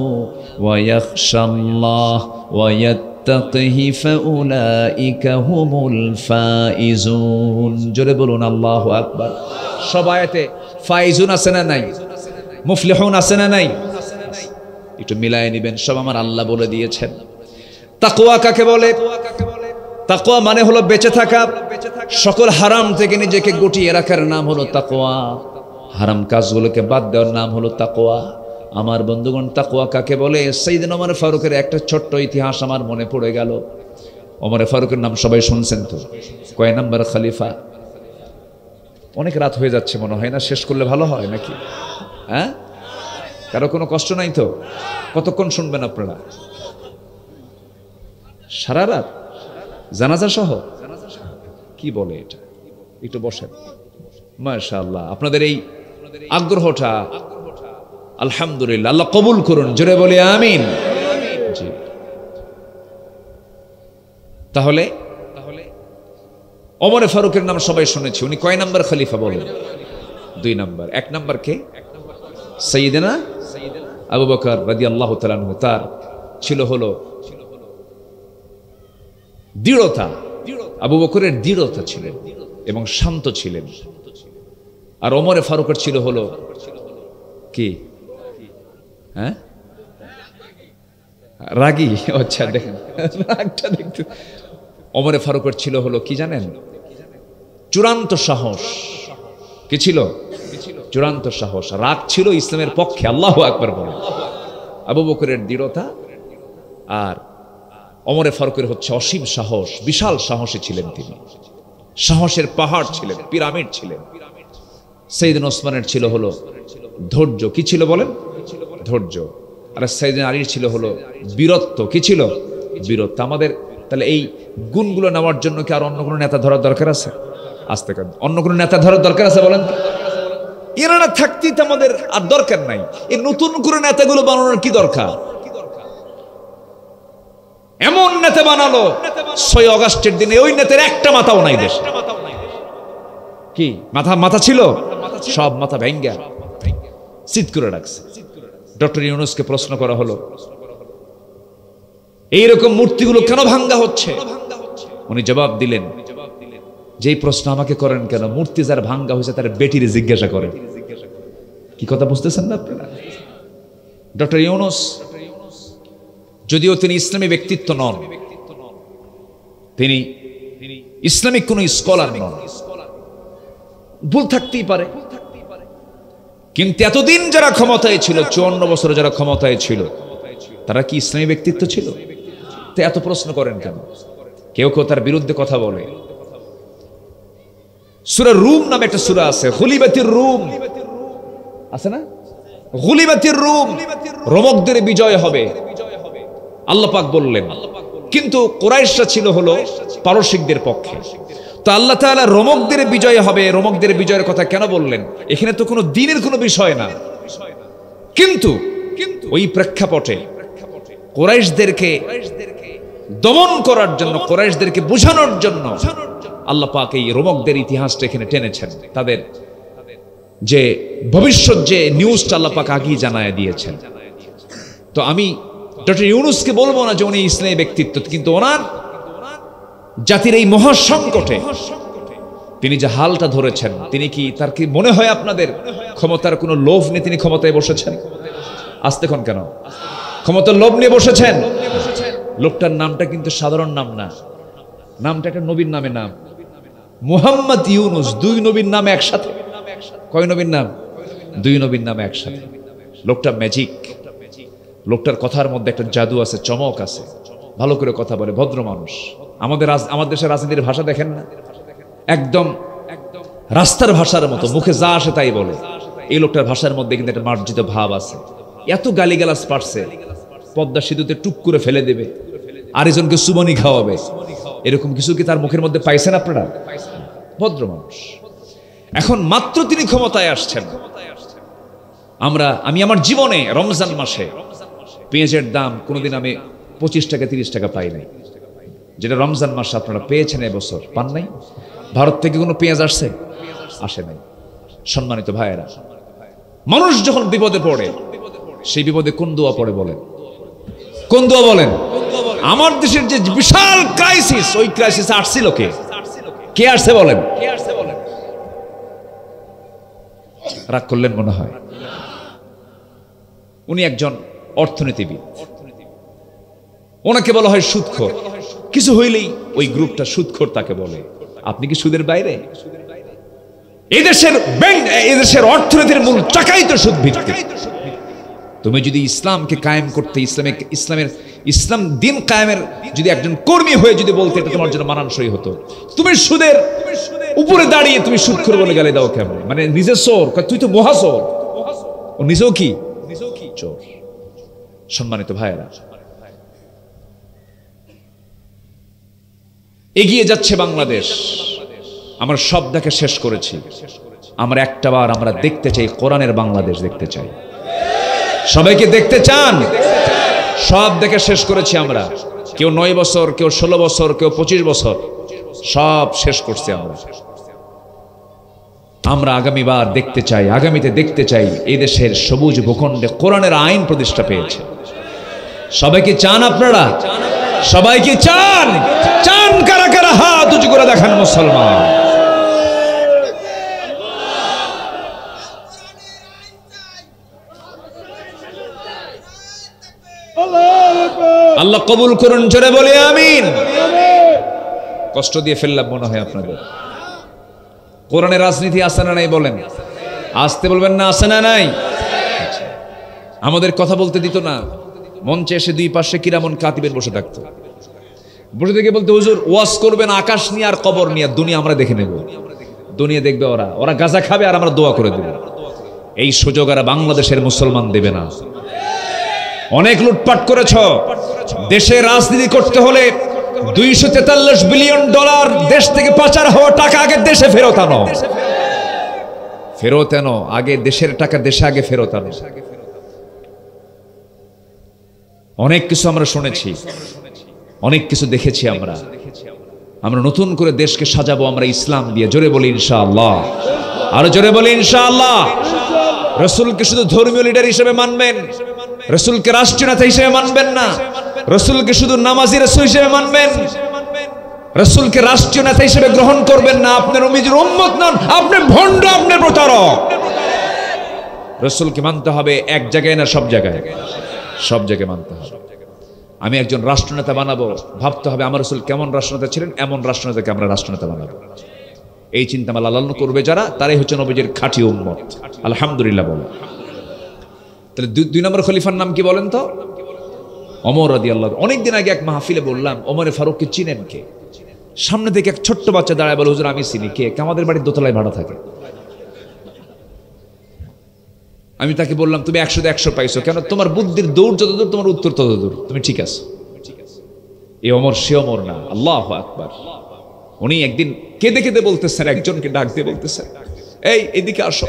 ওয়া ইয়াখশাল্লাহ ওয়া ইয়াত্তাকিহি ফাউলাইকা হুমুল ফাইজুন। জোরে বলুন আল্লাহু আকবার। সব আয়াতে ফাইজুন আছে না নাই? মুফলিহুন আছে না নাই? একটু মিলায় নেবেন, সব আমার আল্লাহ বলে দিয়েছেন। তাকওয়া কাকে বলে? তাকওয়া মানে হলো বেঁচে থাকা, সকল হারাম থেকে নিজেকে গুটিয়ে রাখার নাম হলো তাকওয়া। হারাম কাজগুলোকে বাদ দেওয়ার নাম হলো তাকওয়া। আমার বন্ধুগণ, তাকওয়া কাকে বলে? সাইয়েদনা ওমর ফারুকের একটা ছোট্ট ইতিহাস আমার মনে পড়ে গেল। ওমর ফারুকের নাম সবাই শুনছেন তো? কয় নাম্বার খলিফা? অনেক রাত হয়ে যাচ্ছে মনে হয় না, শেষ করলে ভালো হয় নাকি? হ্যাঁ, কারো কোনো কষ্ট নাই তো? কতক্ষণ শুনবেন আপনারা? সারা রাত জানাজা সহ? কি বলে এটা? একটু বসেন। মাশাআল্লাহ, আপনাদের এই আগ্রহটা আলহামদুলিল্লাহ, আল্লাহ কবুল করুন। জোরে বলি আমিন। জি, তাহলে ওমর ফারুকের নাম সবাই শুনেছি। উনি কয় নাম্বার খলিফা বলেন? 2 নাম্বার। 1 নাম্বার কে? সাইয়েদনা আবু বকর রাদিয়াল্লাহু তাআলা আনহু। তার ছিল হলো দৃঢ়তা। আবু বকরের দৃঢ়তা ছিলেন এবং শান্ত ছিলেন। আর ওমর ফারুকের ছিল হলো কি? হ্যাঁ, রাগী। আচ্ছা, দেখেন রাগটা দেখতে। ওমর ফারুকের ছিল হলো কি জানেন? চূড়ান্ত সাহস। কি ছিল? চূড়ান্ত সাহস। রাগ ছিল ইসলামের পক্ষে। আল্লাহু আকবার বলে। আবু বকরের দৃঢ়তা আর ওমর ফারুকের হচ্ছে অসীম সাহস। বিশাল সাহসী ছিলেন তিনি। সাহসের পাহাড় ছিলেন, পিরামিড ছিলেন। সাইয়েদনা ওসমানের ছিল হলো ধৈর্য। কি ছিল বলেন? ধৈর্য। আর সাইয়েদনা আলীর ছিল হলো বীরত্ব। কি ছিল? বীরত্ব। আমাদের তাহলে এই গুণগুলো নেওয়ার জন্য কি আর অন্য কোনো নেতা ধরার দরকার আছে? আস্তে কাজ, অন্য কোনো নেতা ধরার দরকার আছে বলেন? এরা না থাকতেই তো আমাদের আর দরকার নাই। এই নতুন করে নেতাগুলো বানানোর কি দরকার? এমন নেতা বানালো 6 আগস্টের দিনে ওই নেতার একটা মাথাও নাই দেশে। কি মাথা ছিল? সব মাথা ভেঙ্গা চিৎ করে রাখছে। ডক্টর ইউনূসকে প্রশ্ন করা হলো এইরকম মূর্তিগুলো কেন ভাঙ্গা হচ্ছে? উনি জবাব দিলেন, যেই প্রশ্ন আমাকে করেন কেন, মূর্তি যার ভাঙ্গা হয়েছে তার বেটিরে জিজ্ঞাসা করেন। কি কথা বুঝতেছেন না আপনারা? ডক্টর ইউনূস যদিও তিনি ইসলামী ব্যক্তিত্ব নন, তিনি ইসলামিক কোন স্কলার নন, ভুল থাকতেই পারে, কিন্তু এতদিন যারা ক্ষমতায় ছিল, 54 বছর যারা ক্ষমতায় ছিল, তারা কি ইসলামী ব্যক্তিত্ব ছিল? তো এত প্রশ্ন করেন কেন? কেউ কেউ তার বিরুদ্ধে কথা বলে। সূরা রুম নামে একটা সূরা আছে, গুলিবাতির রুম আছে না? গুলিবাতির রুম, রোমকদের বিজয় হবে আল্লাহ পাক বললেন। কিন্তু কুরাইশরা ছিল হলো পারসিকদের পক্ষে। তো আল্লাহ তাআলা রোমকদের বিজয় হবে, রোমকদের বিজয়ের কথা কেন বললেন? এখানে তো কোনো দিনের কোনো বিষয় না, কিন্তু ওই প্রেক্ষাপটে কুরাইশদেরকে দমন করার জন্য, কুরাইশদেরকে বোঝানোর জন্য আল্লাহ পাক এই রোমকদের ইতিহাসটা এখানে টেনেছেন। তাদের যে ভবিষ্যৎ যে নিউজটা আল্লাহ পাক আগেই জানায় দিয়েছেন। তো আমি ডক্টর ইউনূসকে বলবো না যে উনি ইসলামী ব্যক্তিত্ব, কিন্তু ওনার জাতির এই মহাসংকটে তিনি যে হালটা ধরেছেন, তিনি কি, তার কি মনে হয় আপনাদের ক্ষমতার কোনো লোভ নিয়ে তিনি ক্ষমতায় বসেছেন? আসতে কোন কেন ক্ষমতার লোভ নিয়ে বসেছেন? লোকটার নামটা কিন্তু সাধারণ নাম না, নামটা একটা নবীর নামে নাম, মুহাম্মদ ইউনূস। দুই নবীর নাম একসাথে। কয় নবীর নাম? দুই নবীর নাম একসাথে। লোকটা ম্যাজিক, লোকটার কথার মধ্যে একটা জাদু আছে, চমক আছে, ভালো করে কথা বলে, ভদ্র মানুষ। আমাদের দেশের রাজনীতির ভাষা দেখেন না, একদম রাস্তার ভাষার মতো, মুখে যা আসে তাই বলে। এই লোকটার ভাষার মধ্যে কিন্তু একটা মার্জিত ভাব আছে। এত গালিগালাজ পারছে, পদ্মা সেতুতে টুক করে ফেলে দেবে, আরেকজনকে সুবনি খাওয়াবে, এরকম কিছু কি তার মুখের মধ্যে পাইছেন আপনারা? ভদ্র মানুষ। এখন মাত্র তিনি ক্ষমতায় আসছেন। আমি আমার জীবনে রমজান মাসে পেঁয়াজের দাম কোনোদিন আমি 25 টাকা 30 টাকা পাই নাই, যেটা রমজান মাসে আপনারা পেয়েছেন এবছর। পান নাই? ভারত থেকে কোনো পেঁয়াজ আসছে? আসে নাই। সম্মানিত ভাইয়েরা, মানুষ যখন বিপদে পড়ে, সেই বিপদে কোন দোয়া পড়ে বলেন? কোন দোয়া বলেন? আমার দেশের যে বিশাল ক্রাইসিস, ওই ক্রাইসিস আসছিল কে? কে আসছে বলেন? রাগ করলেন মনে হয়। উনি একজন অর্থনীতিবিদ, ওনাকে বলা হয় সুদখোর। কিছু হইলেই ওই গ্রুপটা সুদখোর তাকে বলে। আপনি কি সুদের বাইরে? এদেশের অর্থনীতির মূল টাকাই তো সুদ ভিত্তিক। তুমি যদি ইসলামকে কায়েম করতে, ইসলাম দিন কায়েমের যদি একজন কর্মী হয়ে যদি বলতে, এটা তোমার জন্য মানানসই হতো, তুমি সুদের উপরে দাঁড়িয়ে তুমি সুদখোর বলে গালি দাও কেমন? মানে নিজে চোর, তুই তো মহাচোর। ও নিজেও কি চোর। সম্মানিত ভাইয়েরা, এগিয়ে যাচ্ছে বাংলাদেশ। আমরা সব দেখে শেষ করেছি। আমরা একটাবার আমরা দেখতে চাই, কোরআনের বাংলাদেশ দেখতে চাই। সবাইকে দেখতে চান? সব দেখে শেষ করেছি আমরা। কেউ 9 বছর, কেউ 16 বছর, কেউ 25 বছর, সব শেষ করছি আমরা আগামীবার দেখতে চাই, আগামীতে দেখতে চাই এই দেশের সবুজ ভূখণ্ডে কোরআনের আইন প্রতিষ্ঠা পেয়েছে। সবাইকে চান আপনারা? সবাইকে চান? চান কারা কারা? হাত উঁচু করে দেখান মুসলমান। আল্লাহ কবুল করুন, জোরে বলি আমিন। কষ্ট দিয়ে ফেললাম মনে হয় আপনাদের। কোরআনের রাজনীতি আছে না নাই বলেন? আসতে বলবেন না, আছে না নাই? আমাদের কথা বলতে দিত না। মঞ্চে এসে দুই পাশে কিরামন কাতিবের বসে থাকতো। বসে থেকে বলতে, হুজুর ওয়াজ করবেন আকাশ নিয়ে আর কবর নিয়ে, দুনিয়া আমরা দেখে নেব। দুনিয়া দেখবে ওরা গাঁজা খাবে আর আমরা দোয়া করে দেব। এই সুযোগ আর বাংলাদেশের মুসলমান দেবে না। অনেক লুটপাট করেছ। দেশে রাজনীতি করতে হলে $243 বিলিয়ন দেশ থেকে পাচার হওয়া টাকা আগে দেশে ফেরত আনো। আগে দেশের টাকা দেশে আগে ফেরত আনো। অনেক কিছু আমরা শুনেছি, অনেক কিছু দেখেছি। আমরা নতুন করে দেশকে সাজাবো আমরা ইসলাম দিয়ে। জোরে বলি ইনশাআল্লাহ। আরো জোরে বলি ইনশাআল্লাহ। রাসূলকে শুধু ধর্মীয় লিডার হিসেবে মানবেন, রাসূলকে রাষ্ট্রীয় নেতা হিসেবে মানবেন না। রাসূলকে শুধু নামাজি রাসূল হিসেবে মানবেন, রাসূলকে রাষ্ট্রীয় নেতা হিসেবে গ্রহণ করবেন না। আপনার নবীর উম্মত নন, আপনি ভণ্ড, আপনি প্রতারক। রাসূলকে মানতে হবে এক জায়গায় না সব জায়গায়? সব জায়গায় মানতে হবে। আমি একজন রাষ্ট্রনেতা বানাবো, ভাবতে হবে আমার রাসূল কেমন রাষ্ট্রনেতা ছিলেন, এমন রাষ্ট্রনেতাকে আমরা রাষ্ট্রনেতা বানাবো। এই চিন্তা আমরা লালন করবে যারা, তারাই হচ্ছে নবীজির খাঁটি উম্মত। আলহামদুলিল্লাহ বলো। তাহলে 2 নম্বর খলিফার নাম কি বলেন তো? ওমর রাদিয়াল্লাহু। অনেকদিন আগে এক মাহফিলে বললাম, ওমরে ফারুককে চিনেন কে? সামনে থেকে এক ছোট্ট বাচ্চা দাঁড়ায় বলে, হুজুর আমি চিনি। কে? আমাদের বাড়ির দোতলায় ভাড়া থাকে। আমি তাকে বললাম, তুমি 100-তে 100 পাইছো কেন? তোমার বুদ্ধির দৌড় যতদূর, তোমার উত্তর ততদূর, তুমি ঠিক আছো। এ ওমর সে ওমর না। আল্লাহু আকবার। উনি একদিন কেঁদে কেঁদে বলতেছেন, একজনকে ডাক দিয়ে বলতেছেন, এই এদিকে আসো,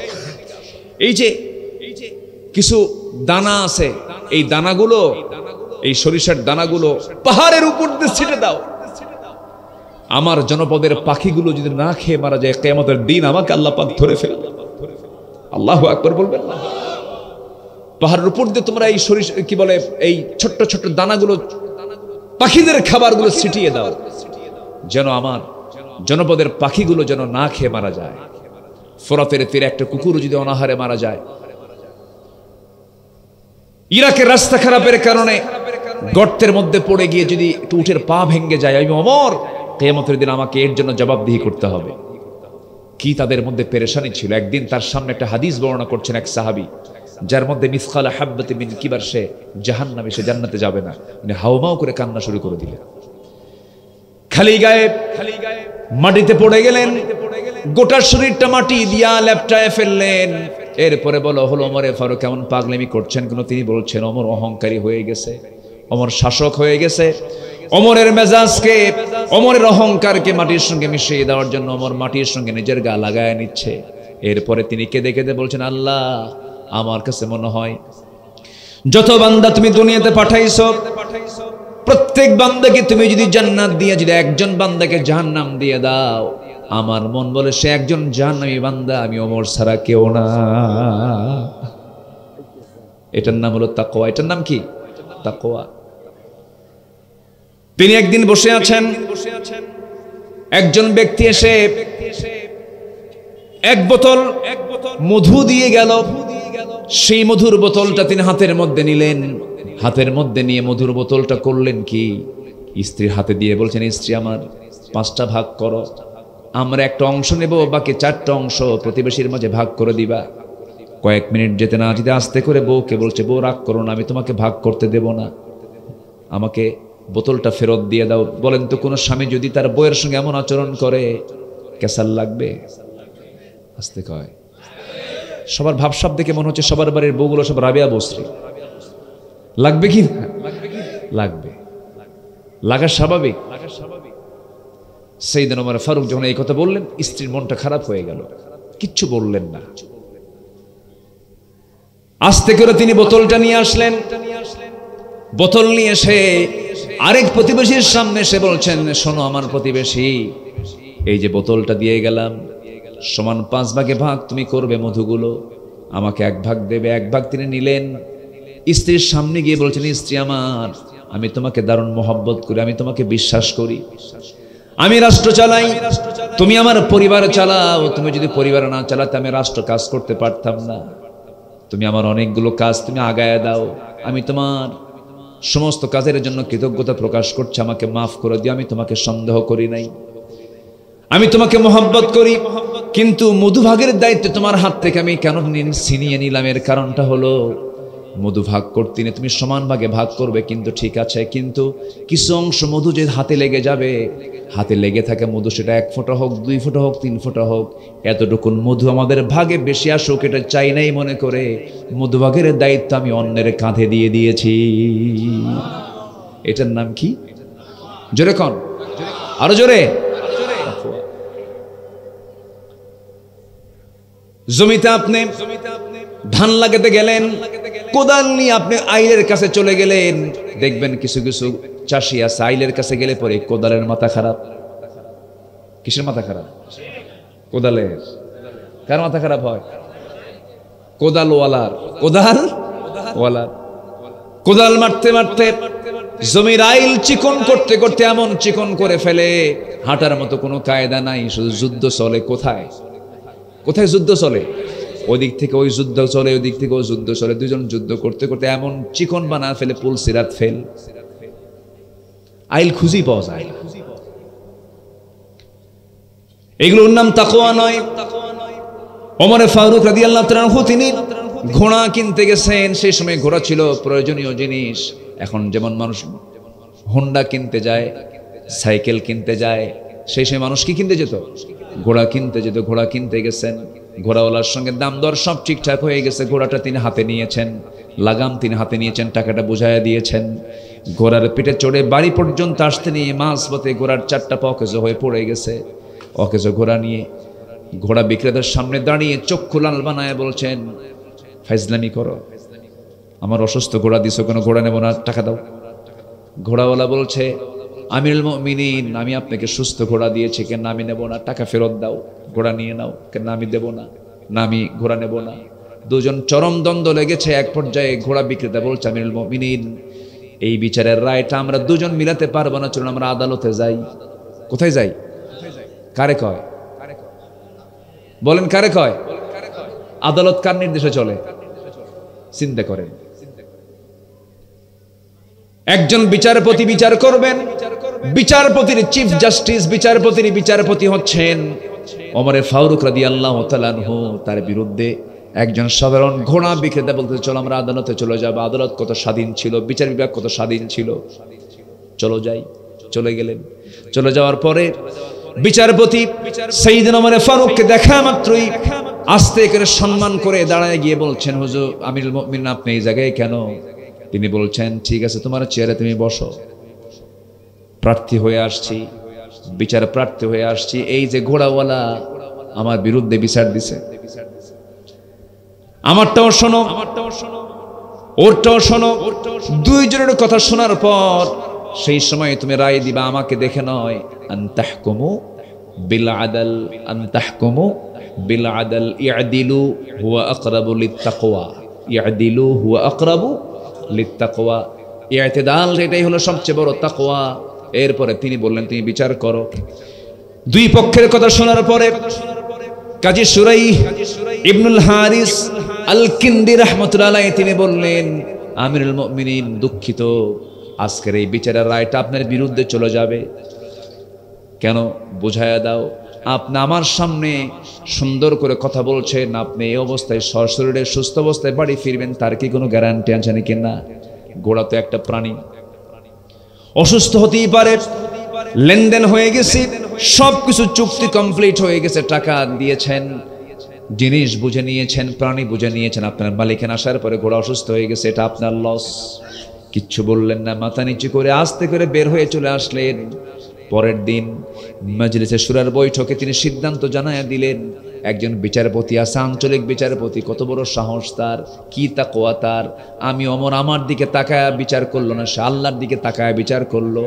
এই যে কিছু দানা আছে, এই দানাগুলো, এই সরিষার দানাগুলো পাহাড়ের উপর দিয়ে ছিটে দাও। আমার জনপদের পাখিগুলো যদি না খেয়ে মারা যায়, কিয়ামতের দিন আমাকে আল্লাহ পাক ধরে ফেলবে। আল্লাহু আকবার বলবেন না? পাহাড়ের উপর দিয়ে তোমরা এই সরিষা কি বলে এই ছোট্ট ছোট্ট দানাগুলো, পাখিদের খাবারগুলো ছিটিয়ে দাও, যেন আমার জনপদের পাখিগুলো যেন না খেয়ে মারা যায়। ফোরাতের তীরে একটা কুকুর যদি অনাহারে মারা যায়, ইরাকের রাস্তা খারাপের কারণে গর্তের মধ্যে পড়ে গিয়ে যদি একটু উটের পা ভেঙে যায়, আমি ওমর, কিয়ামতের দিন আমাকে এর জন্য জবাবদিহি করতে হবে। কি তাদের মধ্যে পেরেশানি ছিল। একদিন তার সামনে একটা হাদিস বর্ণনা করছেন এক সাহাবী, যার মধ্যে মিসকালা হাব্বাতি মিন কিবার, সে জাহান্নামে, সে জান্নাতে যাবে না। মানে হাউমাউ করে কান্না শুরু করে দিলেন। খালি গায়ে মাটিতে পড়ে গেলেন, গোটা শরীরটা মাটি দিয়া লেপটায় ফেললেন। এরপরে বলো হলো, ওমরে ফারুক কেমন পাগলামি করছেন কেন? তিনি বলছেন, ওমর অহংকারী হয়ে গেছে, ওমর শাসক হয়ে গেছে। ওমরের মেজাজকে, ওমরের অহংকারকে মাটির সঙ্গে মিশিয়ে দেওয়ার জন্য ওমর মাটির সঙ্গে নিজের গা লাগায় নিচ্ছে। এরপরে তিনি কেঁদে কেঁদে বলছেন, আল্লাহ, আমার কাছে মনে হয় যত বান্দা তুমি দুনিয়াতে পাঠাইছো, প্রত্যেক বান্দাকে তুমি যদি জান্নাত দিয়ে যদি একজন বান্দাকে জাহান্নাম দিয়ে দাও, আমার মন বলে সে একজন জাহান্নামী বান্দা আমি ওমর ছাড়া কেউ না। এটার নাম হলো তাকওয়া। এটার নাম কি? তাকওয়া। তিনি একদিন বসে আছেন, একজন ব্যক্তি এসে এক বোতল মধু দিয়ে গেল। সেই মধুর বোতলটা তিনি হাতের মধ্যে নিলেন। হাতের মধ্যে নিয়ে মধুর বোতলটা করলেন কি, স্ত্রীর হাতে দিয়ে বলছেন, স্ত্রী আমার 5টা ভাগ করো, আমরা একটা অংশ নেব, বাকি 4টা অংশ প্রতিবেশীর মাঝে ভাগ করে দিবা। কয়েক মিনিট যেতে না যেতে আস্তে করে বউকে বলছে, বউ রাগ করো না, আমি তোমাকে ভাগ করতে দেব না, আমাকে বোতলটা ফেরত দিয়ে দাও। বলেন তো কোন স্বামী যদি তার বউয়ের সঙ্গে এমন আচরণ করে কেসাল লাগবে? আস্তে কয়। সবার ভাবসাব দেখে মনে হচ্ছে সবার বাড়ির বউগুলো সব রাবেয়া বসরি। লাগবে কি? লাগবে, লাগা স্বাভাবিক। সাইয়েদনা ওমর ফারুক যখন এই কথা বললেন, স্ত্রীর মনটা খারাপ হয়ে গেল, কিচ্ছু বললেন না। আস্তে করে তিনি বোতলটা নিয়ে আসলেন। বোতল নিয়ে এসে আরেক প্রতিবেশীর সামনে এসে বলছেন, শোনো আমার প্রতিবেশী, এই যে বোতলটা দিয়ে গেলাম, সমান 5 ভাগে ভাগ তুমি করবে মধুগুলো, আমাকে 1 ভাগ দেবে। 1 ভাগ তিনি নিলেন। স্ত্রীর সামনে গিয়ে বলছেন, স্ত্রী আমার, আমি তোমাকে দারুণ মহব্বত করি, আমি তোমাকে বিশ্বাস করি, আমি রাষ্ট্র চালাই, তুমি আমার পরিবার চালাও। তুমি যদি পরিবার না চালাতে আমি রাষ্ট্র কাজ করতে পারতাম না। তুমি আমার অনেকগুলো কাজ তুমি আগায় দাও, আমি তোমার সমস্ত কাজের জন্য কৃতজ্ঞতা প্রকাশ করছি, আমাকে মাফ করে দিও, আমি তোমাকে সন্দেহ করি নাই, আমি তোমাকে মহব্বত করি, কিন্তু মধুভাগের দায়িত্ব তোমার হাত থেকে আমি কেন ছিনিয়ে নিলাম? এর কারণটা হলো মধু ভাগ করতে নিয়ে তুমি সমান ভাগে ভাগ করবে, কিন্তু ঠিক আছে, কিন্তু কিছু অংশ মধু যে হাতে লেগে যাবে, হাতে লেগে থাকে মধু, সেটা 1 ফোঁটা হোক, 2 ফোঁটা হোক, 3 ফোঁটা হোক, এতটুকুন মধু আমাদের ভাগে বেশি আসুক এটা চাই নাই মনে করে মধুভাগের দায়িত্ব আমি অন্যের কাঁধে দিয়ে দিয়েছি। এটার নাম কি? জোরে কন, আরো জোরে। জমিতে আপনি ধান লাগাতে গেলেন, কোদাল নিয়ে আপনি আইলের কাছে চলে গেলেন, দেখবেন কিছু কিছু চাষি আছে আইলের কাছে গেলে পরে কোদালের মাথা খারাপ। কিসের মাথা খারাপ? কোদালের। কার মাথা খারাপ হয়? কোদালওয়ালার। কোদালওয়ালার। কোদাল মারতে মারতে জমির আইল চিকন করতে করতে এমন চিকন করে ফেলে, হাঁটার মতো কোনো কায়দা নাই, শুধু যুদ্ধ চলে। কোথায় কোথায় যুদ্ধ চলে? ওদিক থেকে ওই যুদ্ধ চলে, ওদিক থেকে ওই যুদ্ধ চলে, দুজন যুদ্ধ করতে করতে এমন চিকন বানা ফেলে, পুল সিরাত ফেল, আইল খুঁজি পাওয়া যায়। এগুলোর নাম তাকওয়া নয়। ওমর ফারুক রাদিয়াল্লাহু তাআলা আনহু তিনি ঘোড়া কিনতে গেছেন। সেই সময় ঘোড়া ছিল প্রয়োজনীয় জিনিস। এখন যেমন মানুষ হোন্ডা কিনতে যায়, সাইকেল কিনতে যায়, সেই সময় মানুষ কি কিনতে যেত? ঘোড়া কিনতে যেত। ঘোড়া কিনতে গেছেন, ঘোড়াওয়ালার সঙ্গে দাম দর সব ঠিকঠাক হয়ে গেছে। ঘোড়াটা তিনি হাতে নিয়েছেন, লাগাম তিনি হাতে নিয়েছেন, টাকাটা বুঝাইয়া দিয়েছেন। ঘোড়ার পিঠে চড়ে বাড়ি পর্যন্ত আসতে নিয়ে মাঝপথে ঘোড়ার চারটা পা অকেজ হয়ে পড়ে গেছে। অকেজ ঘোড়া নিয়ে ঘোড়া বিক্রেতার সামনে দাঁড়িয়ে চক্ষু লাল বানায় বলছেন, ফাইজলামি করো, আমার অসুস্থ ঘোড়া দিছো, কোনো ঘোড়া নেব না, টাকা দাও। ঘোড়াওয়ালা বলছে, আমিরুল মুমিনিন, আমি আপনাকে সুস্থ ঘোড়া দিয়েছি, কেন আমি নেব না, টাকা ফেরত দাও, ঘোড়া নিয়ে নাও। কেন আমি দেব না, না আমি ঘোড়া নেব না। দুজন চরম দ্বন্দ্ব লেগেছে। এক পর্যায়ে ঘোড়া বিক্রেতা বলছে, আমিরুল মুমিনিন, এই বিচারের রায়টা আমরা দুজন মিলাতে পারবো না, চলুন আমরা আদালতে যাই। কোথায় যাই? কারে কয়? বলেন কারে কয়? আদালত কার নির্দেশে চলে? চিন্তা করেন। একজন বিচারপতি বিচার করবেন, বিচারপতির চিফ জাস্টিস, বিচারপতির বিচারপতি হচ্ছেন ওমরে ফারুক রাদিয়াল্লাহু তাআলা আনহু। তার বিরুদ্ধে একজন সাধারণ ঘোড়া বিক্রেতা বলতে, চলো আমরা আদালতে চলে যাব। আদালত কত স্বাধীন ছিল, বিচার বিভাগ কত স্বাধীন ছিল, চলো যাই। চলে গেলেন। চলে যাওয়ার পরে বিচারপতি সাইয়েদনা ওমরে ফারুককে দেখা মাত্রই আস্তে করে সম্মান করে দাঁড়ায় গিয়ে বলছেন, হুজুর আমিরুল মুমিনিন, আপনি এই জায়গায় কেন? তিনি বলছেন, ঠিক আছে, তোমার চেয়ারে তুমি বসো, প্রার্থী হয়ে আসছি, বিচার প্রার্থী হয়ে আসছি। এই যে ঘোড়াওয়ালা আমার বিরুদ্ধে বিচার দিছে, আমারটাও শোনো, ওরটাও শোনো। দুইজনের কথা শোনার পর সেই সময় তুমি রায় দিবা, আমাকে দেখে নয়। আনতাহকুমু বিল আদল, আনতাহকুমু বিল আদল, ইয়াদিলু হুয়া আকরাবু লিত্তাকওয়া, ইয়াদিলু হুয়া আকরাবু লিত্তাকওয়া। ইতিদাল, এটাই হলো সবচেয়ে বড় তাকওয়া। এরপরে তিনি বললেন, তুমি বিচার করো। দুই পক্ষের কথা শোনার পরে কাজী সুরাই ইবনুল হারিস আল কিন্দি রাহমাতুল্লাহ আলাইহি তিনি বললেন, আমিরুল মুমিনিন, দুঃখিত, আজকের এই বিচারের রায়টা আপনার বিরুদ্ধে চলে যাবে। কেন? বুঝায়া দাও। আপনি আমার সামনে সুন্দর করে কথা বলছেন, আপনি এই অবস্থায় সশরীরে সুস্থ অবস্থায় বাড়ি ফিরবেন, তার কি কোনো গ্যারান্টি আছে নাকি? না। ঘোড়া তো একটা প্রাণী, অসুস্থ হতেই পারে। লেনদেন হয়ে গেছে, সবকিছু চুক্তি কমপ্লিট হয়ে গেছে, টাকা দিয়েছেন, জিনিস বুঝে নিয়েছেন, প্রাণী বুঝে নিয়েছেন। আপনার মালিকানা আসার পরে ঘোড়া অসুস্থ হয়ে গেছে, এটা আপনার লস। কিচ্ছু বললেন না, মাথা নিচু করে আস্তে করে বের হয়ে চলে আসলেন। পরের দিন মজলিসে শুরার বৈঠকে তিনি সিদ্ধান্ত জানায়া দিলেন, একজন বিচারপতি আছে, আঞ্চলিক বিচারপতি, কত বড় সাহস তার, কি তাকওয়া তার। আমি ওমর আমার দিকে তাকায়া বিচার করলো না, সে আল্লাহর দিকে তাকায়া বিচার করলো।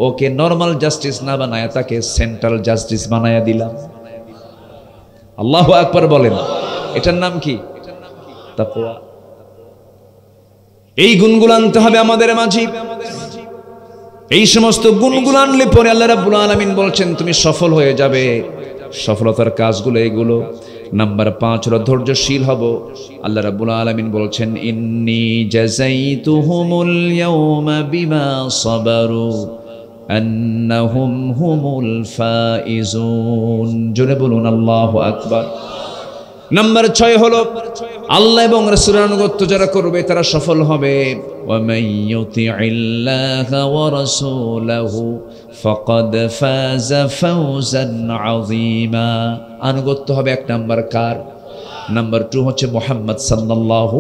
ওকে নর্মাল জাস্টিস না বানায়া তাকে সেন্ট্রাল জাস্টিস বানায়া দিলাম। আল্লাহু আকবার বলেন। এটার নাম কি? তাকওয়া। এই গুণগুলো আনতে হবে আমাদের মাঝে। এই সমস্ত গুণগুলো আনলে পরে আল্লাহ রাব্বুল আলামিন বলছেন তুমি সফল হয়ে যাবে। সফলতার কাজগুলো এগুলো। নাম্বার 5 হলো ধৈর্যশীল হব। আল্লাহ রাব্বুল আলামিন বলছেন, ইন্নী জাযাইতুহুমুল ইয়াওমা বিমা সাবারু আন্নাহুম হুমুল ফাইজুন। জোরে বলুন আল্লাহু আকবার। নাম্বার 6 হলো আল্লাহ এবং রাসূলের আনুগত্য যারা করবে তারা সফল হবে। ওয়া মান ইউতিইল্লাহা ওয়া রাসূলাহু ফাকাদ ফাযা ফাওজান আযীমা। আনুগত্য হবে 1 নাম্বার কার? নাম্বার 2 হচ্ছে মুহাম্মদ সাল্লাল্লাহু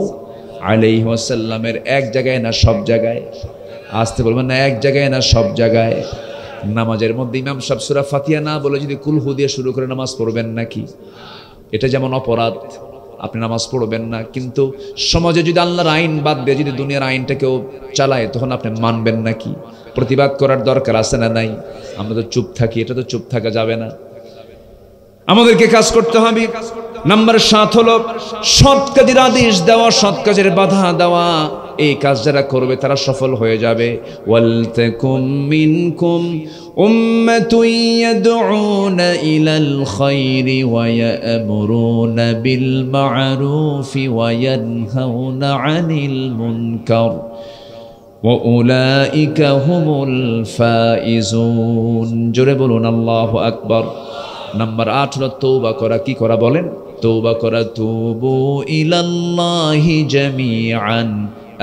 আলাইহি ওয়াসাল্লামের। এক জায়গায় না সব জায়গায়? আসতে বলবেন না, এক জায়গায় না সব জায়গায়। নামাজের মধ্যে ইমাম সাহেব সূরা ফাতিহা না বলে যদি কুলহু দিয়ে শুরু করে নামাজ পড়বেন নাকি? এটা যেমন অপরাধ, আপনি নামাজ পড়বেন না। কিন্তু সমাজে যদি আল্লাহর আইন বাদ দিয়ে যদি দুনিয়ার আইনটা কেউ চালায়, তখন আপনি মানবেন নাকি? প্রতিবাদ করার দরকার আছে না নাই? আমরা তো চুপ থাকি, এটা তো চুপ থাকা যাবে না, আমাদেরকে কাজ করতে হবে। নাম্বার 7 হলো সৎ কাজের আদেশ দেওয়া, সৎ কাজের বাধা দেওয়া। এই কাজ যারা করবে তারা সফল হয়ে যাবে। ওয়ালতাকুম মিনকুম উম্মাতুন ইয়াদউনা ইলাল খায়রি ওয়া ইয়া'মুরুনা বিল মা'রুফি ওয়া ইয়ানহাউনা আনিল মুনকার ওয়া উলাইকা হুমুল ফাইজুন। জোরে বলুন আল্লাহু আকবার। নাম্বার 8 হলো তওবা করা। কি করা বলেন? তওবা করা। তুবু ইলাল্লাহি জামিআন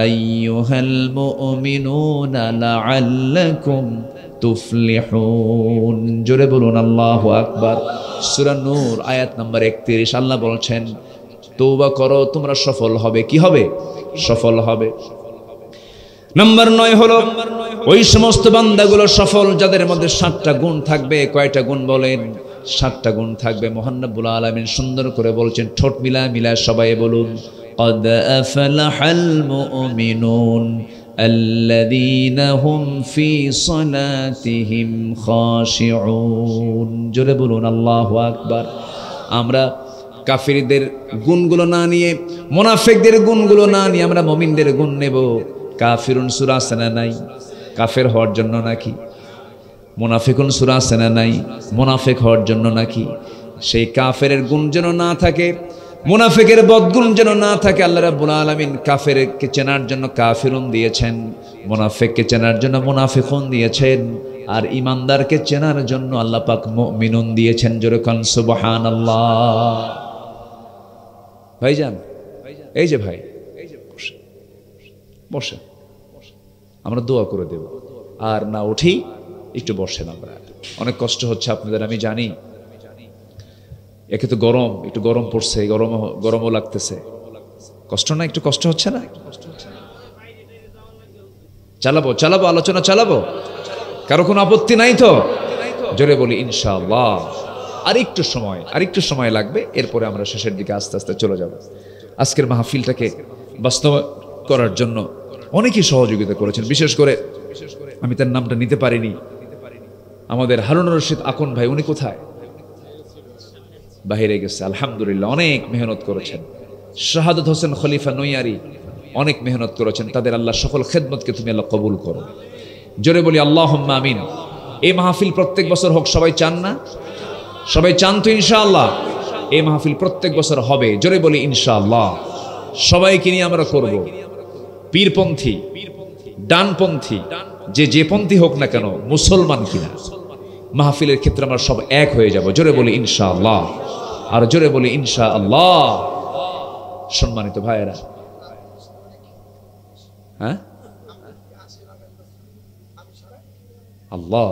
আইয়ুহাল মুমিনুনা লাআল্লাকুম তুফলিহুন। জোরে বলুন আল্লাহু আকবার। সূরা নূর আয়াত নাম্বার 31 আল্লাহ বলছেন তওবা করো তোমরা সফল হবে। কি হবে? সফল হবে। নাম্বার 9 হলো ওই সমস্ত বান্দাগুলো সফল যাদের মধ্যে 7টা গুণ থাকবে। কয়টা গুণ বলেন? 7টা গুণ থাকবে। মহান রব্বুল আলামিন সুন্দর করে বলছেন, ঠোঁট মিলা সবাই বলুন, قد أفلح المؤمنون الذين هم في صلاتهم خاشعون। জোরে বলুন আল্লাহু আকবার। আমরা কাফিরদের গুণগুলো না নিয়ে, মুনাফিকদের গুণগুলো না নিয়ে আমরা মুমিনদের গুণ নেব। কাফিরুন সূরা আছে না নাই? কাফের হওয়ার জন্য নাকি? মুনাফিকুন সূরা আছে না নাই? মুনাফিক হওয়ার জন্য নাকি? সেই কাফেরের গুণ যেন না থাকে, মুনাফিকের বদগুণ যেন না থাকে। আল্লাহ রাব্বুল আলামিন কাফেরকে চেনার জন্য কাফিরুন দিয়েছেন, মুনাফিককে চেনার জন্য মুনাফিকুন দিয়েছেন, আর ইমানদারকে চেনার জন্য আল্লাহ পাক মুমিনুন দিয়েছেন। জোরে কোন সুবহানাল্লাহ। ভাইজান, এই যে ভাই, বসে আমরা দোয়া করে দেব। আর না উঠি, একটু বসেন। আমরা অনেক কষ্ট হচ্ছে আপনাদের, আমি জানি। একে তো গরম, একটু গরম পড়ছে, গরমও লাগতেছে। কষ্ট না? একটু কষ্ট হচ্ছে না? চালাবো আলোচনা চালাবো। কারো কোনো আপত্তি নাই তো? জোরে বলি ইনশাআল্লাহ। আর একটু সময় লাগবে, এরপরে আমরা শেষের দিকে আস্তে আস্তে চলে যাব। আজকের মাহফিলটাকে বাস্তব করার জন্য অনেকেই সহযোগিতা করেছেন। বিশেষ করে আমি তার নামটা নিতে পারিনি, আমাদের হারুনুর রশিদ আকন ভাই। উনি কোথায়? বাহিরে গেছে। আলহামদুলিল্লাহ, অনেক মেহনত করেছেন। শাহাদত হোসেন খলিফা নৈয়ারি অনেক মেহনত করেছেন। তাদের আল্লাহ সকল খেদমতকে তুমি আল্লাহ কবুল করো। জোরে বলি আল্লাহুম্মা আমিন। এই মাহফিল প্রত্যেক বছর হোক, সবাই চান না? সবাই চান তো ইনশাআল্লাহ? এই মাহফিল প্রত্যেক বছর হবে। জোরে বলি ইনশাআল্লাহ। সবাইকে নিয়ে আমরা করব। পীরপন্থী, ডানপন্থী, যে পন্থী হোক না কেন, মুসলমান কিনা, মাহফিলের ক্ষেত্রে আমরা সব এক হয়ে যাব। জোরে বলি ইনশাআল্লাহ। আর জোরে বলি ইনশাআল্লাহ। সম্মানিত ভাইয়েরা, হ্যাঁ, আল্লাহ,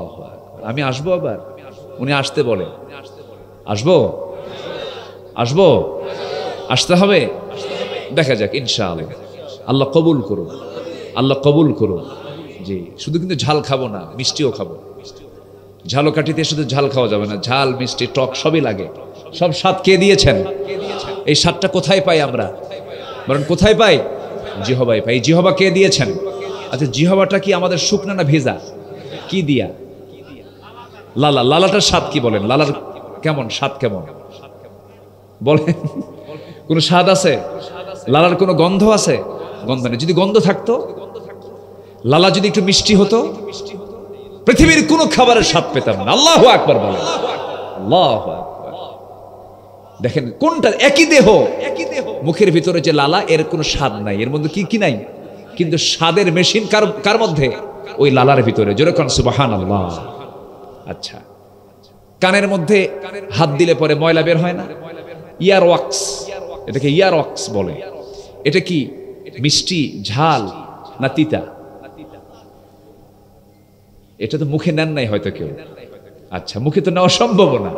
আমি আসবো আবার? উনি আসতে বলে। আসবো, আসতে হবে। দেখা যাক ইনশাআল্লাহ। আল্লাহ কবুল করুন। জি, শুধু কিন্তু ঝাল খাবো না, মিষ্টিও খাবো। ঝালকাঠিতে শুধু ঝাল খাওয়া যাবে না, ঝাল মিষ্টি টক সবই লাগে। সব স্বাদ কে দিয়েছেন? এই স্বাদটা কোথায় পাই আমরা? বলেন কোথায় পাই? জিহবাই পাই। জিহবা কে দিয়েছেন? আচ্ছা, জিহবাটা কি আমাদের শুকনা না ভেজা? কি দিয়া? লালাটার স্বাদ কি বলেন? লালার কেমন স্বাদ? কেমন বলেন? কোনো স্বাদ আছে? লালার কোনো গন্ধ আছে? গন্ধ নেই। যদি গন্ধ থাকতো, লালা যদি একটু মিষ্টি হতো, পৃথিবীর কোনো খাবারের স্বাদ পেতাম না। আল্লাহু আকবার বলেন। আল্লাহু আকবার। দেখেন কোনটা? একই দেহ, মুখের ভিতরে যে লালা, এর কোনো স্বাদ নাই। এর মধ্যে কি নাই? কিন্তু স্বাদের মেশিন কার মধ্যে? ওই লালার ভিতরে। জোরে কোন সুবহানাল্লাহ। আচ্ছা, কানের মধ্যে হাত দিলে পরে ময়লা বের হয় না? ইয়ার ওয়াক্স, এটাকে ইয়ার ওয়াক্স বলে। এটা কি মিষ্টি, ঝাল না তিতা? এটা তো মুখে নেন নাই হয়তো কেউ। আচ্ছা, মুখে তো নেওয়া সম্ভব না,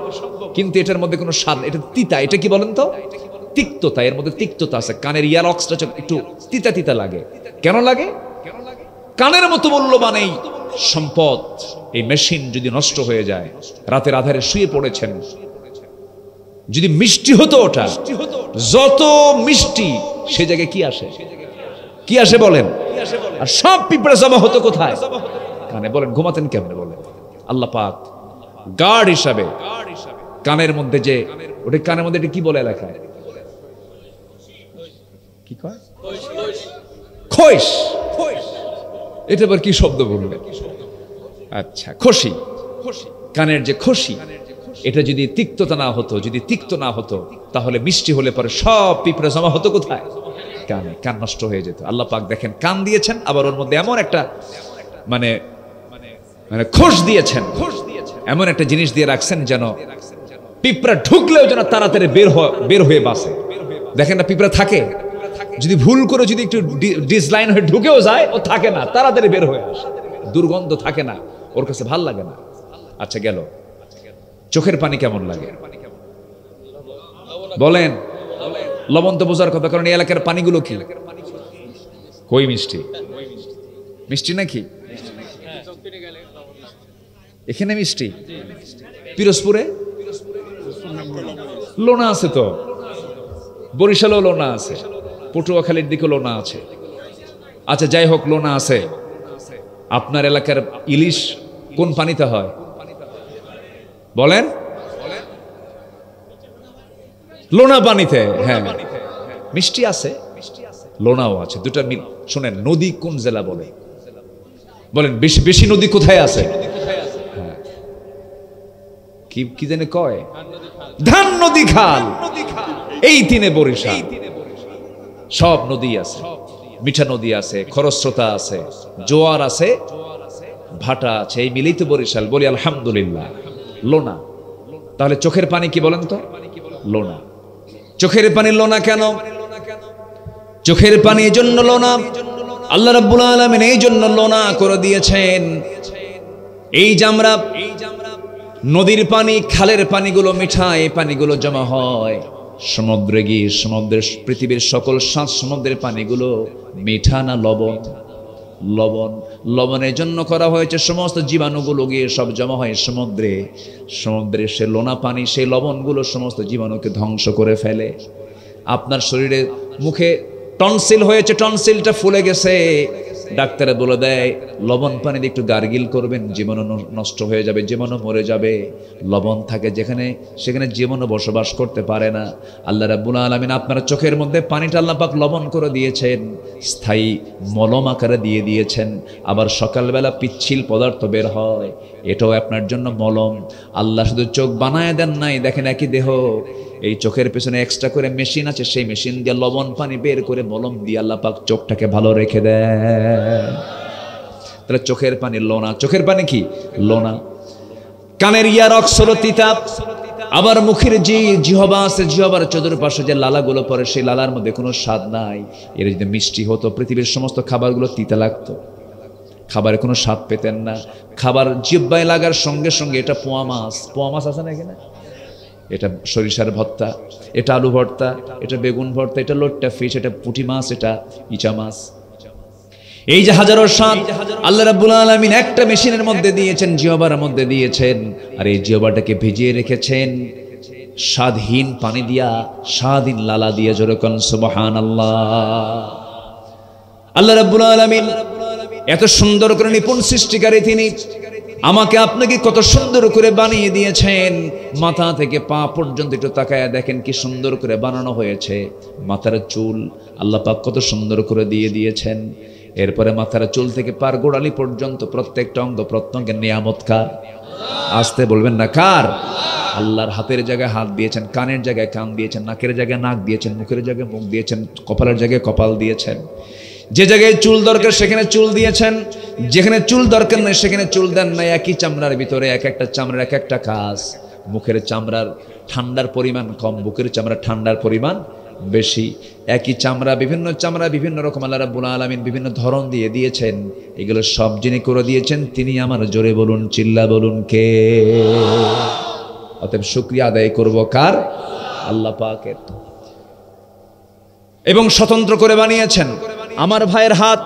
কিন্তু এটার মধ্যে কোনো স্বাদ। এটা তিতা। এটা কি বলেন তো? তিক্ততা। এর মধ্যে তিক্ততা আছে। কানের ইয়ার অক্সটা একটু তিতা লাগে। কেন লাগে? কানের মতো মূল্যবান এই সম্পদ, এই মেশিন যদি নষ্ট হয়ে যায়, রাতের আধারে শুয়ে পড়েছেন, যদি মিষ্টি হতো, ওটা যত মিষ্টি, সে জায়গায় কি আসে বলেন? আর সব পিঁপড়ে জমা হতো কোথায়? কানে। বলেন ঘুমাতেন কেমনে? বলেন আল্লাহ পাক গার্ড হিসাবে কানের মধ্যে যে ওটা, কানের মধ্যে এটা কি বলে এলাকায়? কি কয়? খৈশ। এটা আবার কি শব্দ বলবে? আচ্ছা, খসি। কানের যে খসি, এটা যদি তিক্ততা না হতো, যদি তিক্ত না হতো, তাহলে মিষ্টি হলে পরে সব পিঁপড়ে জমা হতো কোথায়? কানে। কান নষ্ট হয়ে যেত। আল্লাহ পাক দেখেন কান দিয়েছেন, আবার ওর মধ্যে এমন একটা মানে খোশ দিয়েছেন, এমন একটা জিনিস দিয়ে রাখছেন যেন পিঁপড়া ঢুকলেও যেন তাড়াতাড়ি বের হয়ে বাসে। দেখেন না, পিঁপড়া থাকে, যদি ভুল করে যদি একটু ডিসলাইন হয়ে ঢুকেও যায়, ও থাকে না, তাড়াতাড়ি বের হয়ে আসে। দুর্গন্ধ থাকে না, ওর কাছে ভাল লাগে না। আচ্ছা, গেল। চোখের পানি কেমন লাগে বলেন? লবণ তো বোঝার কথা, কারণ এই এলাকার পানিগুলো কি? কই মিষ্টি। মিষ্টি নাকি? এখানে মিষ্টি, পিরোজপুরে লোনা আছে তো, বরিশালেও লোনা আছে, পটুয়াখালীর দিকে লোনা আছে। আচ্ছা যাই হোক, লোনা আছে। আপনার এলাকার ইলিশ কোন পানিতে হয় বলেন? লোনা পানিতে। হ্যাঁ, মিষ্টি আছে, লোনাও আছে, দুটা মিল। শোনেন, নদী কোন জেলা বলে বলেন? বেশি বেশি নদী কোথায় আছে? কি কি জানে কয়? ধান নদী, খাল, এই তিনে বরিশাল। সব নদী আছে, মিঠা নদী আছে, খরস্রোতা আছে, জোয়ার আছে, ভাটা আছে, এই মিলেই তো বরিশাল। বলি আলহামদুলিল্লাহ। লোনা। তাহলে চোখের পানি কি বলেন তো? লোনা। চোখের পানি লোনা কেন? চোখের পানি এই জন্য লোনা, আল্লাহ রাব্বুল আলামিন এই জন্য লোনা করে দিয়েছেন। এই যে আমরা নদীর পানি, খালের পানিগুলো মিঠা, এই পানিগুলো জমা হয় সমুদ্রে গিয়ে, সমুদ্রের পৃথিবীর সকল 7 সমুদ্রের পানিগুলো মিঠা না লবণ? লবণ। লবণের জন্য করা হয়েছে, সমস্ত জীবাণুগুলো গিয়ে সব জমা হয় সমুদ্রে। সমুদ্রের সে লোনা পানি, সেই লবণগুলো সমস্ত জীবাণুকে ধ্বংস করে ফেলে। আপনার শরীরে মুখে টনসিল হয়েছে, টনসিলটা ফুলে গেছে, ডাক্তারে বলে দেয় লবণ পানি দিয়ে একটু গার্গিল করবেন, জীবাণু নষ্ট হয়ে যাবে, জীবাণু মরে যাবে। লবণ থাকে যেখানে, সেখানে জীবাণু বসবাস করতে পারে না। আল্লাহ রাব্বুল আলামিন আপনার চোখের মধ্যে পানিটা আল্লাহ পাক লবণ করে দিয়েছেন, স্থায়ী মলম আকারে দিয়ে দিয়েছেন। আবার সকালবেলা পিচ্ছিল পদার্থ বের হয়, এটাও আপনার জন্য মলম। আল্লাহ শুধু চোখ বানায় দেন নাই, দেখেন একই দেহ, এই চোখের পেছনে এক্সট্রা করে মেশিন আছে, সেই মেশিন দিয়ে লবণ পানি বের করে মলম দিয়ে আল্লাহ পাক চোখটাকে ভালো রেখে দেয়। তাহলে চোখের পানি লোনা। চোখের পানি কি? লোনা। কানের ইয়ার অক্সর তিতা। আবার মুখের যে জিহবা আছে, জিহবার চতুর্পাশে যে লালাগুলো পড়ে, সেই লালার মধ্যে কোনো স্বাদ নাই। এর যদি মিষ্টি হতো, পৃথিবীর সমস্ত খাবারগুলো তিতা লাগতো, খাবারে কোনো স্বাদ পেতেন না। খাবার জিহ্বায় লাগার সঙ্গে সঙ্গে, এটা পোয়া মাছ, পোয়া মাছ আছে না এখানে, এটা সরিষার ভর্তা, এটা আলু ভর্তা, এটা বেগুন ভর্তা, এটা লোট্টা ফিশ, এটা পুঁটি মাছ, এটা ইচা মাছ। এই যে হাজারো স্বাদ আল্লাহ রাব্বুল আলামিন একটা মেশিনের মধ্যে দিয়েছেন, জিহ্বার মধ্যে দিয়েছেন। আর এই জিহ্বাটাকে ভিজিয়ে রেখেছেন স্বাদহীন পানি দিয়া, স্বাদহীন লালা দিয়ে। জোরে কোন সুবহানাল্লাহ। আল্লাহ রাব্বুল আলামিন এত সুন্দর করে নিপুণ সৃষ্টিকারী তিনি, আমাকে আপনাকে কত সুন্দর করে বানিয়ে দিয়েছেন। মাথা থেকে পা পর্যন্ত একটু তাকায়া দেখেন কি সুন্দর করে বানানো হয়েছে। মাথার চুল আল্লাহ পাক কত সুন্দর করে দিয়ে দিয়েছেন। এরপরে মাথার চুল থেকে পার গোড়ালি পর্যন্ত প্রত্যেকটা অঙ্গ প্রত্যঙ্গের নিয়ামত কার? আসতে বলবেন না কার? আল্লাহর হাতের জায়গায় হাত দিয়েছেন, কানের জায়গায় কান দিয়েছেন, নাকের জায়গায় নাক দিয়েছেন, মুখের জায়গায় মুখ দিয়েছেন, কপালের জায়গায় কপাল দিয়েছেন। যে জায়গায় চুল দরকার সেখানে চুল দিয়েছেন, যেখানে চুল দরকার নেই সেখানে চুল দেন নাই। একই চামড়ার ভিতরে এক একটা চামড়ার এক একটা কাজ। মুখের চামড়ার ঠান্ডার পরিমাণ কম, বুকের চামড়া ঠান্ডার পরিমাণ বেশি। একই চামড়া, বিভিন্ন চামড়া বিভিন্ন রকম আল্লাহ রাব্বুল আলামিন বিভিন্ন ধরন দিয়ে দিয়েছেন। এগুলো সব যিনি করে দিয়েছেন তিনি আমার। জোরে বলুন, চিল্লা বলুন কে? অতএব শুকরিয়া আদায় করব কার? আল্লাহ পাকের। এবং স্বতন্ত্র করে বানিয়েছেন। আমার ভাইয়ের হাত,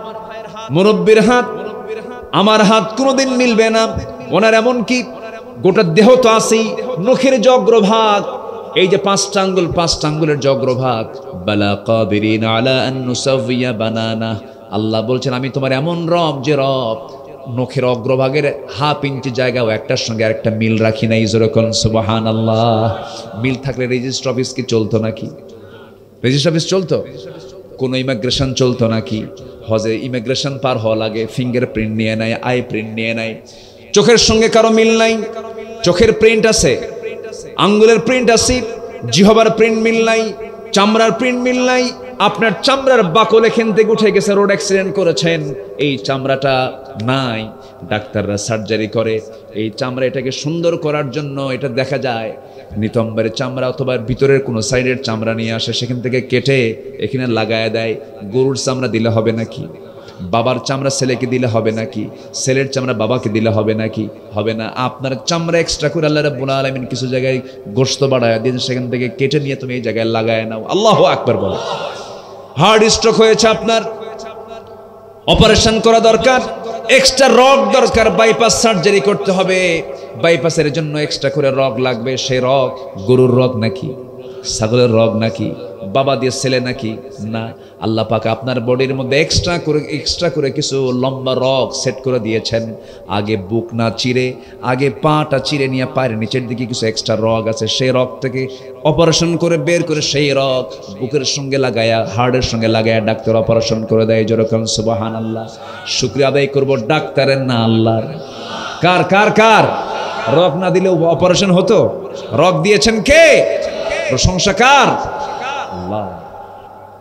মুরব্বির হাত, আমার হাত কোনোদিন মিলবে না ওনার। এমন কি গোটা দেহ তো আছেই, নখের যে অগ্রভাগ, এই যে 5টা আঙ্গুল, 5টা আঙ্গুলের যে অগ্রভাগ, বালা কাদিরিন আলা আন নুসাওয়িয়া বানানা। আল্লাহ বলছেন আমি তোমার এমন রব যে রব নখের অগ্রভাগের 1/2 ইঞ্চি জায়গাও একটার সঙ্গে আরেকটা মিল রাখি নাই। জোরে কোন সুবহানাল্লাহ। মিল থাকলে রেজিস্ট্রি অফিস কি চলতো নাকি? রেজিস্ট্রি অফিস চলতো? কোনো ইমিগ্রেশন চলতো নাকি? হজে ইমিগ্রেশন পার হওয়া লাগে, ফিঙ্গার প্রিন্ট নিয়ে নেয়, আই প্রিন্ট নিয়ে নেয়। চোখের সঙ্গে কারো মিল নাই, চোখের প্রিন্ট আছে, আঙ্গুলের প্রিন্ট আছে, জিহ্বার প্রিন্ট মিল নাই, চামড়ার প্রিন্ট মিল নাই। আপনার চামড়ার বাকল এখান থেকে উঠে গেছে, রোড অ্যাক্সিডেন্ট করেছেন, এই চামড়াটা নাই। ডাক্তাররা সার্জারি করে এই চামড়া, এটাকে সুন্দর করার জন্য এটা দেখা যায় নিতম্বের চামড়া অথবা ভিতরের কোনো সাইডের চামড়া নিয়ে আসে, সেখান থেকে কেটে এখানে লাগায় দেয়। গরুর চামড়া দিলে হবে নাকি? বাবার চামড়া ছেলেকে দিলে হবে নাকি? ছেলের চামড়া বাবাকে দিলে হবে নাকি? হবে না। আপনার চামড়া এক্সট্রা করে আল্লাহ রাব্বুল আলামিন কিছু জায়গায় গোশত বাড়ায় দিন, সেখান থেকে কেটে নিয়ে তুমি এই জায়গায় লাগায় নাও। আল্লাহু আকবার বলো। হার্ট স্ট্রোক হয়েছে আপনার, অপারেশন করা দরকার, এক্সট্রা রগ দরকার, বাইপাস সার্জারি করতে হবে, বাইপাসের জন্য এক্সট্রা করে রগ লাগবে। সেই রগ গরুর রগ নাকি, ছাগলের রগ নাকি, বাবা দিয়ে ছেলে নাকি? না, আল্লাহ পাক আপনার বডির মধ্যে এক্সট্রা করে কিছু লম্বা রগ সেট করে দিয়েছেন। আগে বুক না চিরে, আগে পাটা চিরে নিয়ে পায়ের নিচের দিকে কিছু এক্সট্রা রগ আছে, সেই রগ থেকে অপারেশন করে বের করে সেই রগ বুকের সঙ্গে লাগায়া, হার্টের সঙ্গে লাগায়া ডাক্তার অপারেশন করে দেয়। যেরকম সুবহানাল্লাহ। শুকরিয়া আদায় করব ডাক্তারের না আল্লাহর। কার কার কার? রগ না দিলে অপারেশন হতো? রগ দিয়েছেন কে? প্রশংসা কার? আল্লাহ।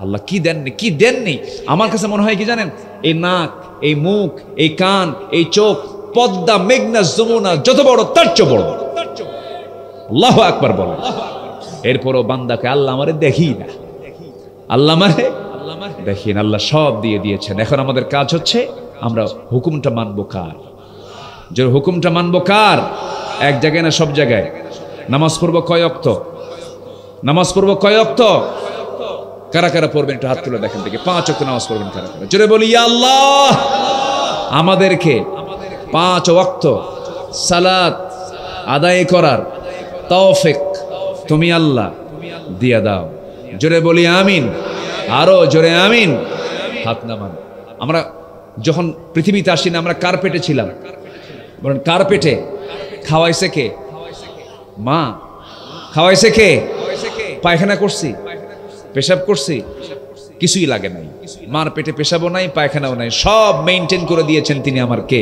আল্লাহ কি দেননি, কি দেননি। আমার কাছে মনে হয় কি জানেন, এই নাক, এই মুখ, এই কান, এই চোখ, পদ্মা, মেঘনা, যমুনা যত বড় তার চেয়ে বড়। আল্লাহু আকবার বলেন। এরপরও বান্দাকে আল্লাহ আমারে দেখি না, আল্লাহ আমারে দেখি না। আল্লাহ সব দিয়ে দিয়েছেন। এখন আমাদের কাজ হচ্ছে আমরা হুকুমটা মানবো কার? যে হুকুমটা মানবো কার? এক জায়গায় না সব জায়গায়? নামাজ পড়বো কয় ওয়াক্ত? নামাজ পড়বো কয় ওয়াক্ত? কারা কারা পড়বেন একটু হাত তুলে দেখেন থেকে। 5 ওয়াক্ত নামাজ পড়বেন কারা কারা? জোরে বলি ইয়া আল্লাহ, আমাদেরকে 5 ওয়াক্ত সালাত আদায় করার তৌফিক তুমি আল্লাহ দিয়া দাও। জোরে বলি আমিন। আরো জোরে আমিন। হাত নামান। আমরা যখন পৃথিবীতে আসি না, আমরা কার্পেটে ছিলাম। বলেন কার্পেটে। খাওয়াইছে কে? মা। খাওয়াইছে কে? পায়খানা করছি, পেশাব করছি, কিছুই লাগে নাই। মার পেটে পেশাবও নাই, পায়খানাও নাই, সব মেইনটেইন করে দিয়েছেন তিনি আমার কে?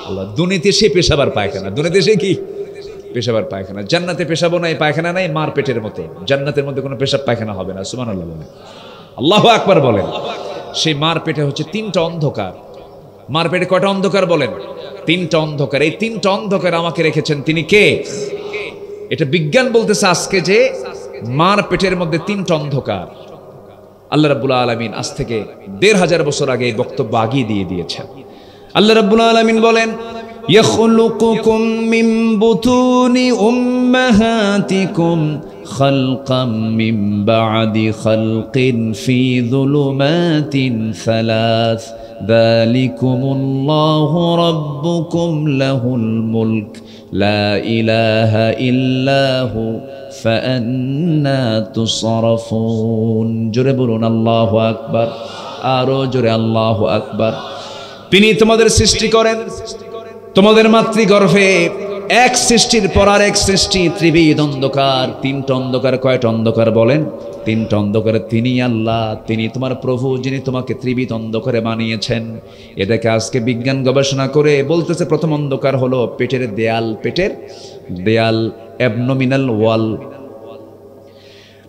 আল্লাহ। দুনিয়াতে সে পেশাব আর পায়খানা, দুনিয়াতে সে কি? পেশাব আর পায়খানা। জান্নাতে পেশাবও নাই, পায়খানা নাই, মার পেটের মতো। জান্নাতের মধ্যে কোনো পেশাব পায়খানা হবে না। সুবহানাল্লাহ বলেন, আল্লাহু আকবার বলেন। সেই মার পেটে হচ্ছে 3টা অন্ধকার। মার পেটে কয়টা অন্ধকার বলেন? 3টা অন্ধকার। এই 3টা অন্ধকার আমাকে রেখেছেন তিনি কে? এটা বিজ্ঞান বলতেছে আজকে যে মার পেটের মধ্যে 3টা অন্ধকার। আল্লাহ রাব্বুল আলামিন আজ থেকে 1500 বছর আগে এই বক্তব্য আগিয়ে দিয়ে দিয়েছেন। আল্লাহ রাব্বুল আলামিন বলেন, ইয়াখলুকুকুম মিন বুতুনি উম্মাহাতিকুম খালকাম মিন বা'দি খালকিন ফি যুলুমাতিন সালাস যালিকুমুল্লাহু রাব্বুকুম লাহুল মুলক লা ইলাহা ইল্লাহু ফাআন্না তুসরাফুন। জোরে বলুন আল্লাহু আকবার। আরো জোরে আল্লাহু আকবার। তিনি তোমাদের সৃষ্টি করেন তোমাদের মাতৃগর্ভে, এক সৃষ্টির পর আর এক সৃষ্টি, ত্রিবিধ অন্ধকার। 3টা অন্ধকার। কয়টা অন্ধকার বলেন? 3টা অন্ধকার। তিনি আল্লাহ, তিনি তোমার প্রভু, যিনি তোমাকে ত্রিবিধ অন্ধকারে বানিয়েছেন। এটাকে আজকে বিজ্ঞান গবেষণা করে বলতেছে প্রথম অন্ধকার হলো পেটের দেয়াল। পেটের দেয়াল, অ্যাবনোমিনাল ওয়াল।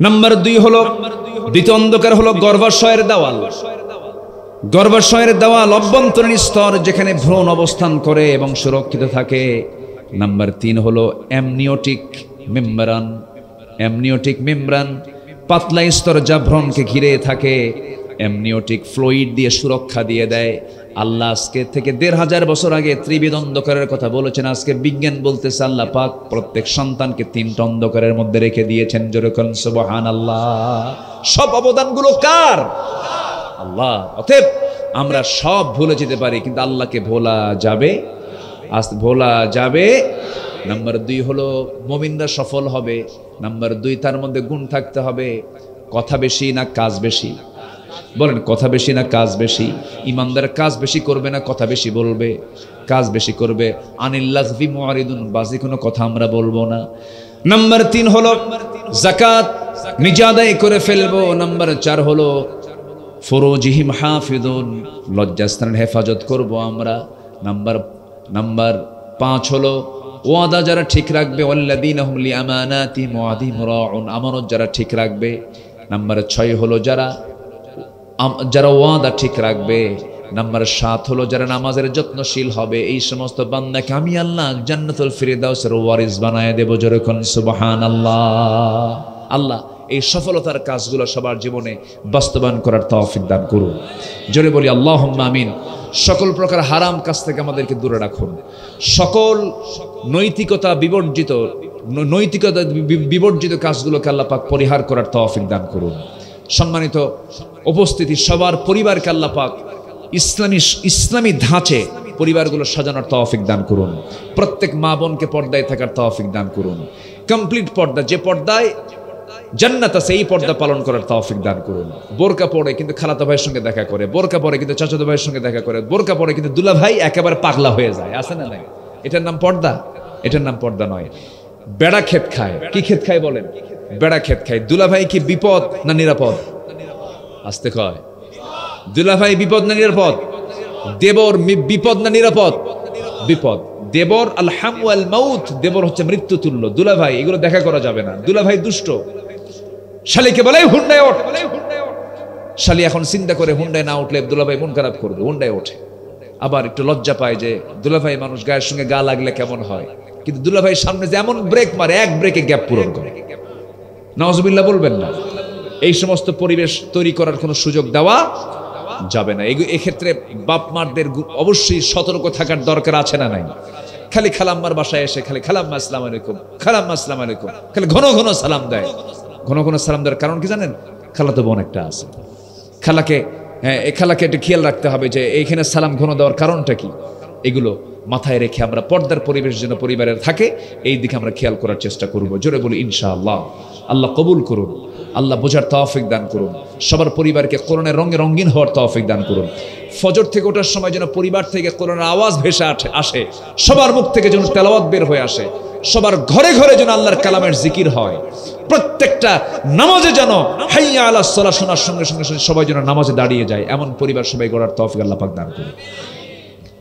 নাম্বার 2 হলো, দ্বিতীয় অন্ধকার হলো গর্ভাশয়ের দেওয়াল। গর্ভাশয়ের দেওয়াল, অভ্যন্তরীণ স্তর, যেখানে ভ্রূণ অবস্থান করে এবং সুরক্ষিত থাকে। নাম্বার 3 হলো অ্যামনিওটিক মেমব্রান। অ্যামনিওটিক মেমব্রান, পাতলা স্তর যা ভ্রূণকে ঘিরে থাকে, অ্যামনিওটিক ফ্লুইড দিয়ে সুরক্ষা দিয়ে দেয়। আল্লাহ আজকে থেকে 1500 বছর আগে ত্রিবিধ অন্ধকারের কথা বলেছেন। আজকে বিজ্ঞান বলতেছে আল্লাহ পাক প্রত্যেক সন্তানকে 3টা অন্ধকারের মধ্যে রেখে দিয়েছেন। যেরকম সুবহানাল্লাহ। সব অবদানগুলো কার? আল্লাহ। অতএব আমরা সব ভুলে যেতে পারি, কিন্তু আল্লাহকে ভোলা যাবে? আজ ভোলা যাবে? নাম্বার 2 হলো মুমিনরা সফল হবে। নাম্বার 2, তার মধ্যে গুণ থাকতে হবে। কথা বেশি না কাজ বেশি? বলেন কথা বেশি না কাজ বেশি? ইমানদার কাজ বেশি করবে না কথা বেশি বলবে? কাজ বেশি করবে। আনিল লাযবি মুআরিদুন, বাজি কোনো কথা আমরা বলবো না। নাম্বার 3 হলো যাকাত নিজে আদায় করে ফেলবো। নাম্বার 4 হলো ফুরুজিহিম হাফিজুন, লজ্জাস্থানের হেফাজত করব আমরা। নাম্বার 5 হলো ওয়াদা যারা ঠিক রাখবে, ওয়াল্লাযীনা হুম লিআমানাতিহিম ওয়া আহদিহিম রাউন, আমানত যারা ঠিক রাখবে। নাম্বার 6 হলো যারা ওয়াদা ঠিক রাখবে। নাম্বার 7 হলো যারা নামাজের যত্নশীল হবে। এই সমস্ত বান্দাকে আমি আল্লাহ জান্নাতুল ফিরদাউসের ওয়ারিস বানায় দেব। যেরকম সুবহানাল্লাহ। আল্লাহ এই সফলতার কাজগুলো সবার জীবনে বাস্তবায়ন করার তৌফিক দান করুন। জোরে বলি আল্লাহুম্মা আমিন। সকল প্রকার হারাম কাজ থেকে আমাদেরকে দূরে রাখুন। সকল নৈতিকতা বিবর্জিত কাজগুলোকে আল্লাহ পাক পরিহার করার তৌফিক দান করুন। সম্মানিত উপস্থিতি, সবার পরিবারকে আল্লাহ পাক ইসলামী ধাঁচে পরিবারগুলো সাজানোর তৌফিক দান করুন। প্রত্যেক মা বোনকে পর্দায় থাকার তৌফিক দান করুন। কমপ্লিট পর্দা, যে পর্দায় জান্নাত আছে এই পর্দা পালন করার তৌফিক দান করুন। বোরকা পরে কিন্তু খালাতো ভাইয়ের সঙ্গে দেখা করে, বোরকা পরে কিন্তু চাচাতো ভাইয়ের সঙ্গে দেখা করে, বোরকা পরে কিন্তু দুলা ভাই একেবারে পাগলা হয়ে যায়, আছে না নাই? এটার নাম পর্দা? এটার নাম পর্দা নয়। বেড়া ক্ষেত খায়। কি ক্ষেত খায় বলেন? বেড়া ক্ষেত খায়। দুলা ভাই কি বিপদ না নিরাপদ? আসতে কয়, দুলা ভাই বিপদ না নিরাপদ? দেবর বিপদ না নিরাপদ? বিপদ। দেবর আল হাম ওয়াল মাউত, দেবর হচ্ছে মৃত্যু তুল্য। দুলা ভাই এগুলো দেখা করা যাবে না। দুলা ভাই দুষ্ট। শালিকে বলে হুন্ডায় ওঠ। শালি এখন চিন্তা করে হুন্ডায় না উঠলে দুলা ভাই মন খারাপ করবে, হুন্ডায় ওঠে। আবার একটু লজ্জা পায় যে দুলা ভাই মানুষ গায়ের সঙ্গে গা লাগলে কেমন হয়, কিন্তু দুলা ভাই সামনে যে এমন ব্রেক মারে, এক ব্রেকে গ্যাপ পূরণ করে। নাউজুবিল্লাহ বলবেন না। এই সমস্ত পরিবেশ তৈরি করার কোনো সুযোগ দেওয়া যাবে না। এক্ষেত্রে বাপ মারদের অবশ্যই সতর্ক থাকার দরকার আছে না নাই? খালি খালাম্মার বাসায় এসে খালি খালাম্মা আসসালামু আলাইকুম, খালাম্মা আসসালামু আলাইকুম, খালি ঘন ঘন সালাম দেয়। ঘন ঘন সালাম দেওয়ার কারণ কি জানেন? খালাতো বোন একটা আছে, খালাকে খালাকে একটু খেয়াল রাখতে হবে যে এইখানে সালাম ঘন দেওয়ার কারণটা কি। এগুলো মাথায় রেখে আমরা পর্দার পরিবেশ যেন পরিবারের থাকে এই দিকে আমরা খেয়াল করার চেষ্টা করব। জোরে বলি ইনশাআল্লাহ। আল্লাহ কবুল করুন, আল্লাহ বোঝার তৌফিক দান করুন, সবার পরিবারকে কোরআনের রঙে রঙিন হওয়ার তৌফিক দান করুন। ফজর থেকে ওঠার সময় যেন পরিবার থেকে কোরআনের আওয়াজ ভেসে আসে, সবার মুখ থেকে যেন তেলাওয়াত বের হয়ে আসে, সবার ঘরে ঘরে যেন আল্লাহর কালামের জিকির হয়। প্রত্যেকটা নামাজে যেন হাইয়া আলাস সালাহ শোনার সঙ্গে সঙ্গে সবাই যেন নামাজে দাঁড়িয়ে যায়, এমন পরিবার সবাই গড়ার তৌফিক আল্লাহ পাক দান করুন।